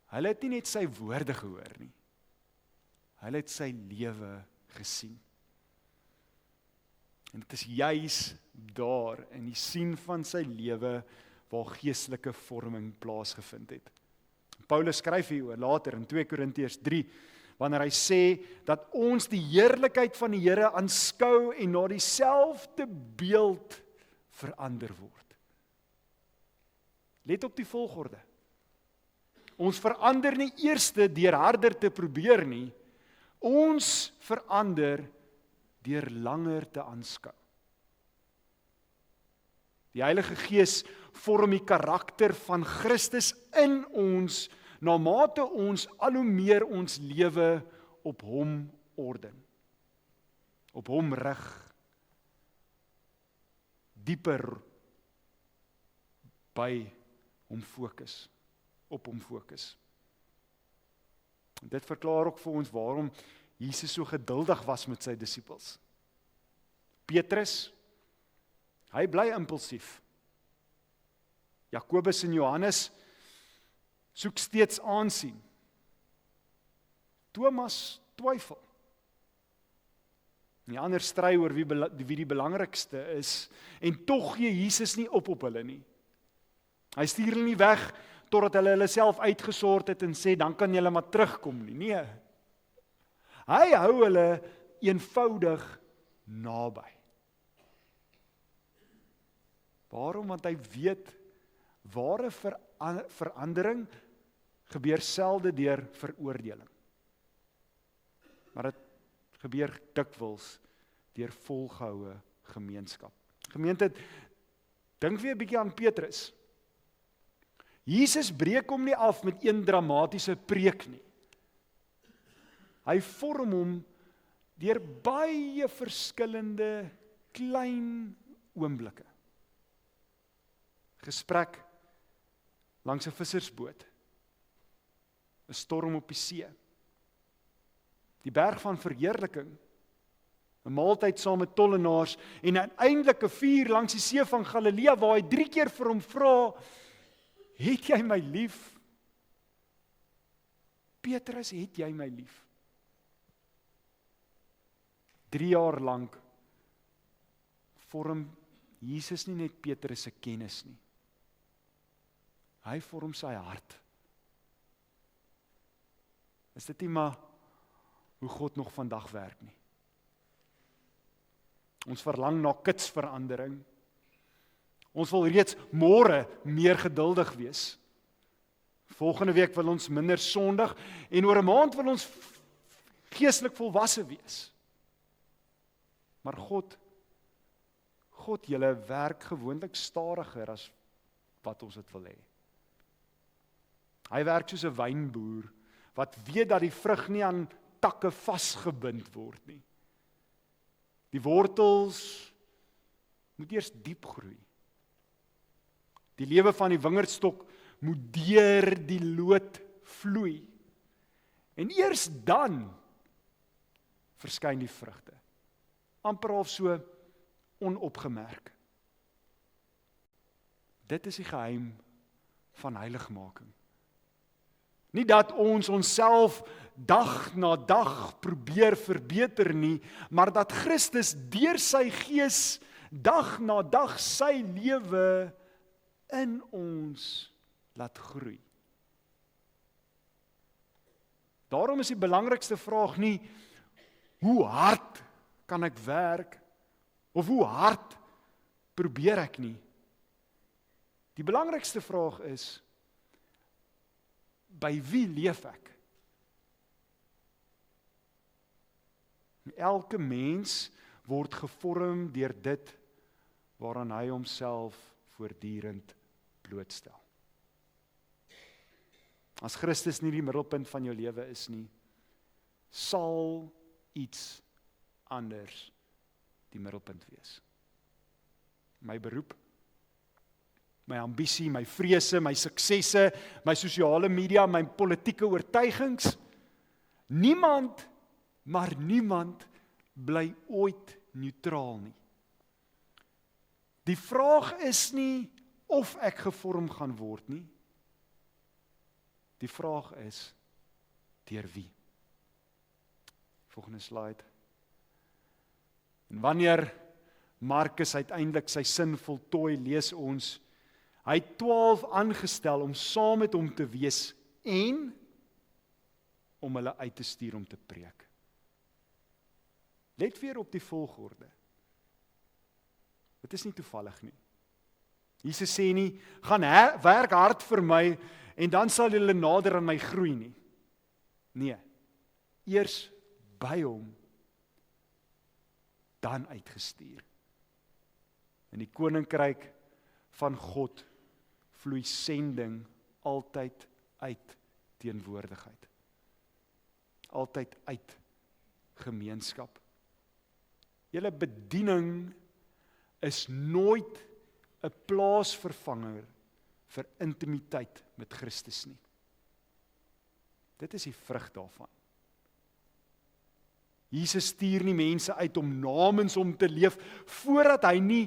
hulle het nie net sy woorde gehoor nie. Hulle het sy lewe gesien. En dit is juis daar in die sien van sy lewe waar geestelike vorming plaasgevind het. Paulus skryf hieroor later in 2 Korintiërs 3, wanneer hy sê dat ons die heerlikheid van die Here aanskou en na dieselfde beeld verander word. Let op die volgorde. Ons verander nie eerste deur harder te probeer nie, ons verander deur langer te aanskou. Die Heilige Gees vorm die karakter van Christus in ons, na mate ons al hoe meer ons lewe op hom orden, op hom rig, dieper by hom fokus, op hom fokus. En dit verklaar ook vir ons waarom Jesus so geduldig was met sy disippels. Petrus, hy bly impulsief. Jakobus en Johannes soek steeds aansien. Thomas twyfel. Die ander stry oor wie die belangrikste is, en tog gee Jesus nie op hulle nie. Hy stuur hulle nie weg totdat hulle self uitgesort het en sê, dan kan julle maar terugkom nie. Nee. Hy hou hulle eenvoudig naby. Waarom? Want hy weet, ware verandering gebeur selde deur veroordeling. Maar dit gebeur dikwels deur volgehoue gemeenskap. Gemeente, dink weer 'n bietjie aan Petrus. Jesus breek hom nie af met een dramatiese preek nie. Hy vorm hom deur baie verskillende klein oomblikke. Gesprek langs 'n vissersboot, 'n storm op die see, die berg van verheerliking, 'n maaltyd saam met tollenaars en uiteindelik 'n vuur langs die see van Galilea waar hy 3 keer vir hom vra, het jy my lief? Petrus, het jy my lief? 3 jaar lank vorm Jesus nie net Petrus se kennis nie. Hy vorm sy hart. Is dit nie maar hoe God nog vandag werk nie? Ons verlang na kitsverandering. Ons wil reeds môre meer geduldig wees. Volgende week wil ons minder sondig en oor 'n maand wil ons geestelik volwasse wees. Maar God julle werk gewoonlik stadiger as wat ons dit wil hê. Hy werk soos 'n wynboer wat weet dat die vrug nie aan takke vasgebind word nie. Die wortels moet eers diep groei. Die lewe van die wingerdstok moet deur die loot vloei. En eers dan verskyn die vrugte. amper half so onopgemerk. Dit is die geheim van heiligmaking. Nie dat ons onsself dag na dag probeer verbeter nie, maar dat Christus deur sy Gees dag na dag sy lewe in ons laat groei. Daarom is die belangrikste vraag nie, hoe hard kan ek werk, of hoe hard probeer ek nie. Die belangrikste vraag is, by wie leef ek? Elke mens word gevorm deur dit waaraan hy homself voortdurend blootstel. As Christus nie die middelpunt van jou lewe is nie, sal iets anders die middelpunt wees. My beroep, my ambisie, my vrese, my suksesse, my sosiale media, my politieke oortuigings. Niemand, maar niemand bly ooit neutraal nie. Die vraag is nie of ek gevorm gaan word nie. Die vraag is, deur wie? Volgende slide. En wanneer Markus uiteindelik sy sin voltooi, lees ons, hy het 12 aangestel om saam met hom te wees en om hulle uit te stuur om te preek. Let weer op die volgorde. Dit is nie toevallig nie. Jesus sê nie, gaan werk hard vir my en dan sal julle nader aan my groei nie. Nee, eers by hom, dan uitgestuur. In die koninkryk van God vloei sending altyd uit teenwoordigheid. Altyd uit gemeenskap. Julle bediening is nooit 'n plaasvervanger vir intimiteit met Christus nie. Dit is die vrug daarvan. Jesus stuur nie mense uit om namens hom te leef voordat hy nie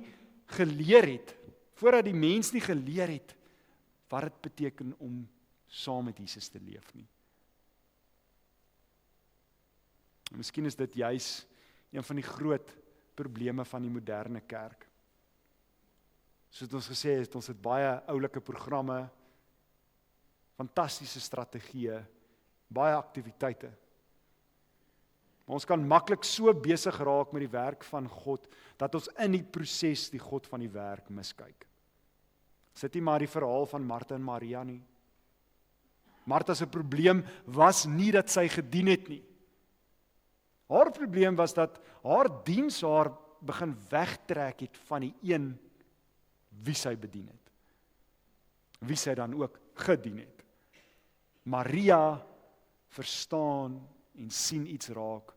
geleer het, voordat die mens nie geleer het wat dit beteken om saam met Jesus te leef nie. En miskien is dit juis een van die groot probleme van die moderne kerk. Soos ons gesê het, ons het baie oulike programme, fantastiese strategieë, baie aktiwiteite. Maar ons kan maklik so besig raak met die werk van God, dat ons in die proses die God van die werk miskyk. Sit nie maar die verhaal van Martha en Maria nie. Martha se probleem was nie dat sy gedien het nie. Haar probleem was dat haar diens haar begin wegtrek het van die een wie sy bedien het. Wie sy dan ook gedien het. Maria verstaan en sien iets raak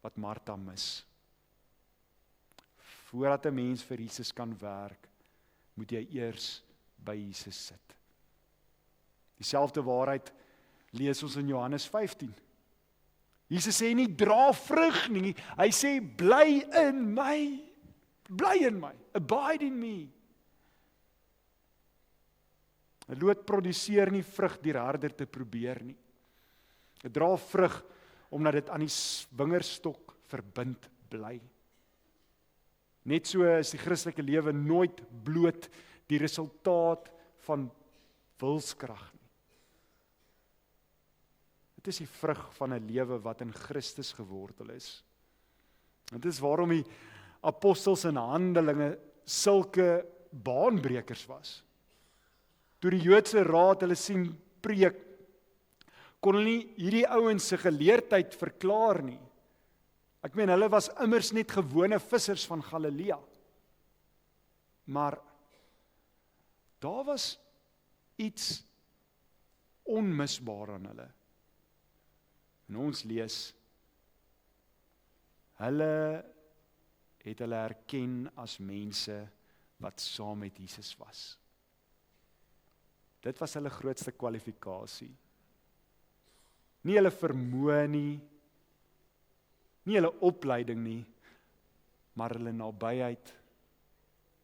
wat Martha mis. Voordat 'n mens vir Jesus kan werk, moet jy eers by Jesus sit. Dieselfde waarheid lees ons in Johannes 15. Jesus sê nie dra vrug nie, hy sê bly in my, abide in me. 'n Loot produseer nie vrug deur harder te probeer nie. Dit dra vrug omdat dit aan die wingerdstok verbind bly. Net so is die Christelike lewe nooit bloot die resultaat van wilskrag nie. Dit is die vrug van 'n lewe wat in Christus gewortel is. En dit is waarom die apostels in Handelinge sulke baanbrekers was. Toe die Joodse raad hulle sien preek, kon hulle nie hierdie ouens se geleerdheid verklaar nie. Ek meen, hulle was immers net gewone vissers van Galilea. Maar daar was iets onmisbaar aan hulle. En ons lees, hulle het hulle herken as mense wat saam met Jesus was. Dit was hulle grootste kwalifikasie. Nie hulle vermoë nie, nie hulle opleiding nie, maar hulle nabyheid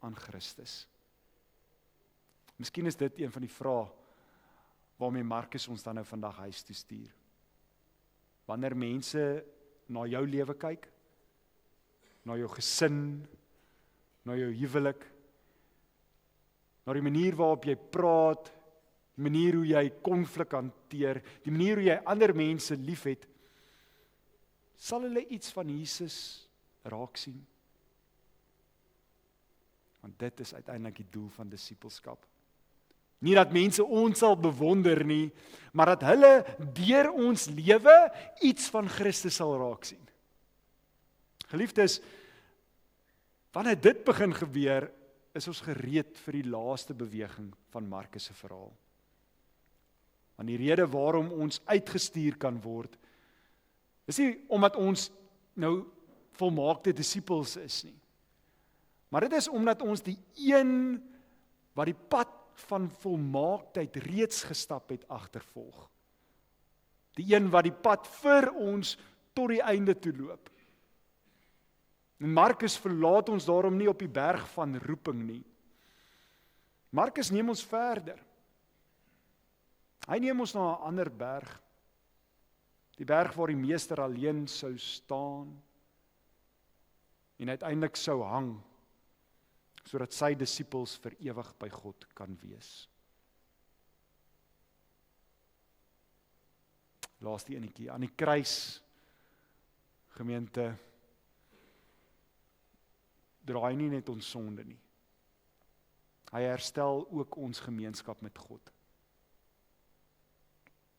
aan Christus. Miskien is dit een van die vrae waarmee Markus ons dan nou vandag huis toe stuur. Wanneer mense na jou lewe kyk, na jou gesin, na jou huwelik, na die manier waarop jy praat, die manier hoe jy konflik hanteer, die manier hoe jy ander mense liefhet, sal hulle iets van Jesus raak sien. Want dit is uiteindelik die doel van disippelskap. Nie dat mense ons sal bewonder nie, maar dat hulle deur ons lewe iets van Christus sal raak sien. Geliefdes, wanneer dit begin gebeur, is ons gereed vir die laaste beweging van Markus se verhaal. Want die rede waarom ons uitgestuur kan word, is nie omdat ons nou volmaakte disippels is nie. Maar dit is omdat ons die een wat die pad van volmaaktheid reeds gestap het agtervolg. Die een wat die pad vir ons tot die einde toe loop. En Markus verlaat ons daarom nie op die berg van roeping nie. Markus neem ons verder. Hy neem ons na 'n ander berg. Die berg waar die meester alleen sou staan en uiteindelik sou hang, sodat sy disippels vir ewig by God kan wees. Laaste enetjie, aan die kruis, gemeente, draai nie net ons sonde nie. Hy herstel ook ons gemeenskap met God.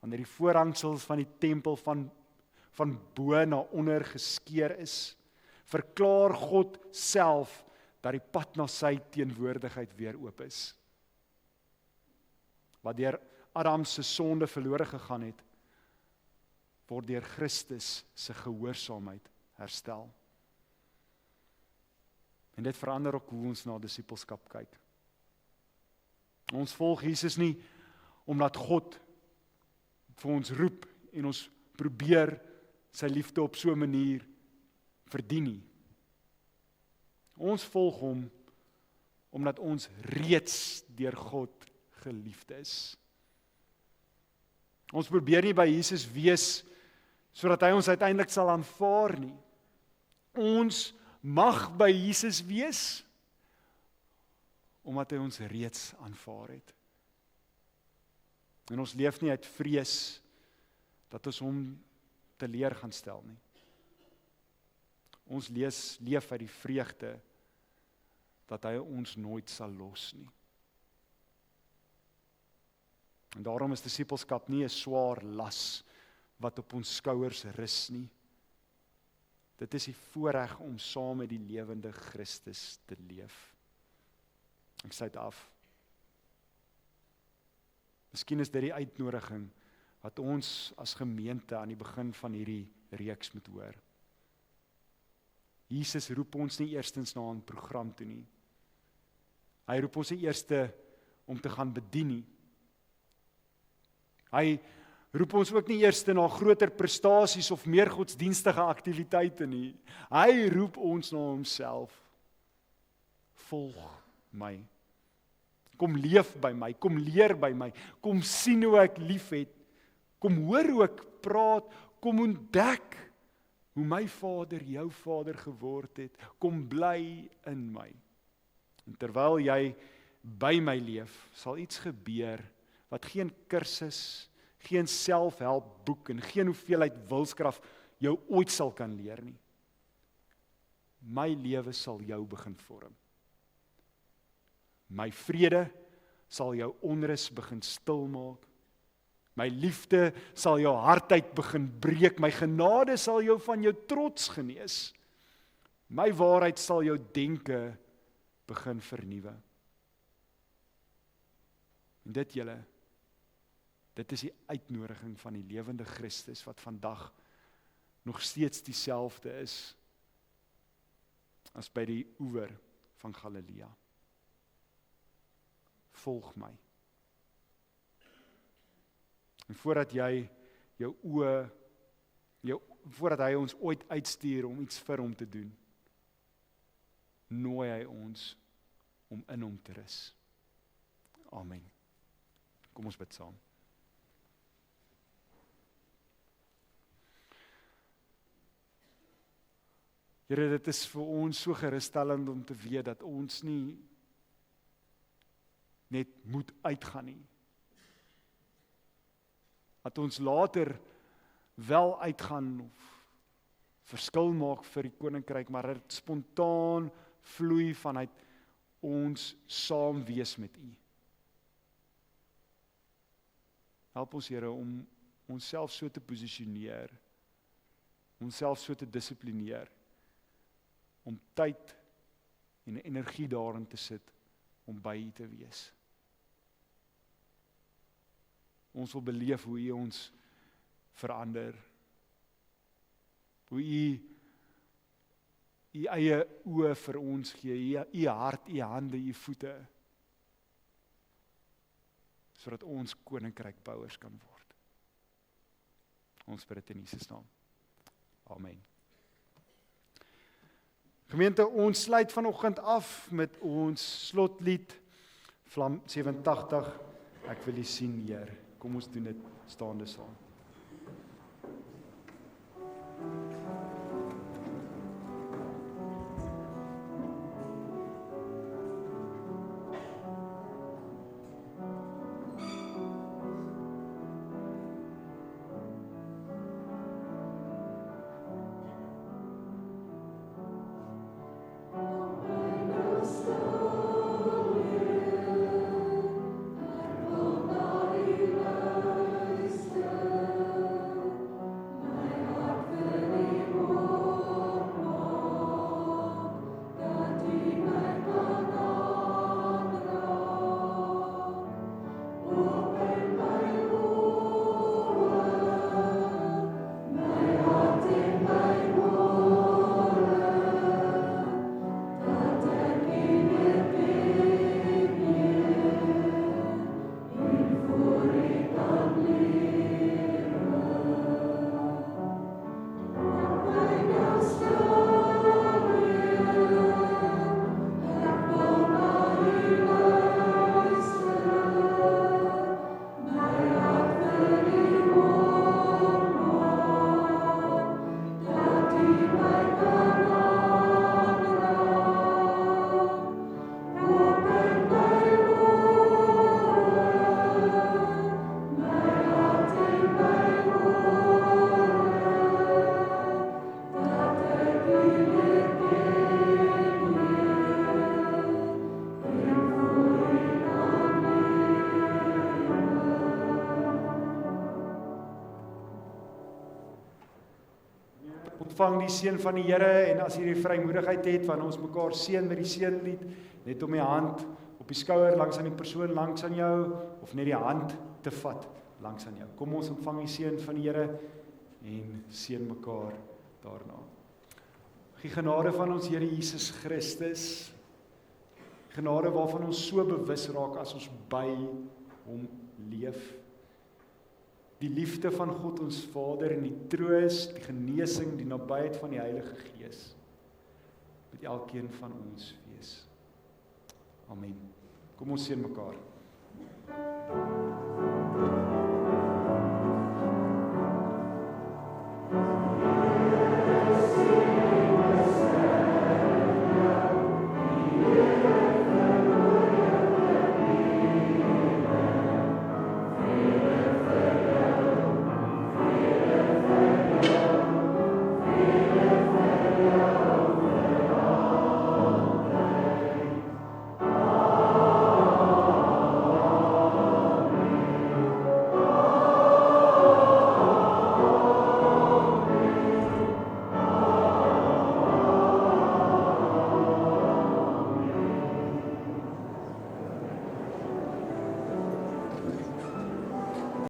Wanneer die voorhangsels van die tempel van bo na onder geskeur is, verklaar God self dat die pad na sy teenwoordigheid weer oop is. Wat deur Adam se sonde verlore gegaan het, word deur Christus se gehoorsaamheid herstel. En dit verander ook hoe ons na disippelskap kyk. Ons volg Jesus nie omdat God vir ons roep en ons probeer sy liefde op so 'n manier verdien nie. Ons volg hom omdat ons reeds deur God geliefd is. Ons probeer nie by Jesus wees sodat hy ons uiteindelik sal aanvaar nie. Ons mag by Jesus wees omdat hy ons reeds aanvaar het. En ons leef nie uit vrees dat ons hom teleur gaan stel nie. Ons leef uit die vreugde dat hy ons nooit sal los nie. En daarom is disippelskap nie 'n swaar las wat op ons skouers rus nie. Dit is die voorreg om saam met die lewende Christus te leef. Ek sluit af. Miskien is dit die uitnodiging wat ons as gemeente aan die begin van hierdie reeks moet hoor. Jesus roep ons nie eerstens na 'n program toe nie. Hy roep ons nie eerste om te gaan bedien nie. Hy roep ons ook nie eerste na groter prestasies of meer godsdienstige aktiwiteite nie. Hy roep ons na homself. Volg my. Kom leef by my, kom leer by my, kom sien hoe ek liefhet, kom hoor hoe ek praat, kom ontdek hoe my Vader jou Vader geword het, kom bly in my. En terwyl jy by my leef, sal iets gebeur wat geen kursus, geen selfhelpboek en geen hoeveelheid wilskrag jou ooit sal kan leer nie. My lewe sal jou begin vorm. My vrede sal jou onrus begin stilmaak. My liefde sal jou hardheid begin breek. My genade sal jou van jou trots genees. My waarheid sal jou denke begin vernuwe. En dit is die uitnodiging van die lewende Christus wat vandag nog steeds dieselfde is as by die oewer van Galilea. Volg my. En voordat jy jou voordat hy ons ooit uitstuur om iets vir hom te doen, nooi hy ons om in hom te rus. Amen. Kom ons bid saam. Here, dit is vir ons so gerusstellend om te weet dat ons nie net moet uitgaan nie. Dat ons later wel uitgaan of verskil maak vir die koninkryk, maar dit spontaan vloei vanuit ons saam wees met U. Help ons, Here, om onsself so te posisioneer, onsself so te dissiplineer, om tyd en energie daarin te sit om by U te wees. Ons wil beleef hoe U ons verander, hoe U eie oë vir ons gee, U hart, U hande, U voete, sodat ons koninkrykbouers kan word. Ons bid dit in Jesus naam. Amen. Gemeente, ons sluit vanoggend af met ons slotlied, Vlam 87, ek wil U sien, Heer. Kom ons doen dit staande saam. Ontvang die seën van die Here, en as jy die vrymoedigheid het van ons mekaar seën met die seënlied, net om die hand op die skouer langs aan die persoon langs aan jou, of net die hand te vat langs aan jou. Kom ons ontvang die seën van die Here en seën mekaar daarna. Die genade van ons Here Jesus Christus, genade waarvan ons so bewus raak as ons by hom leef, die liefde van God ons Vader en die troos, die genesing, die nabyheid van die Heilige Gees met elkeen van ons wees. Amen. Kom ons seën mekaar.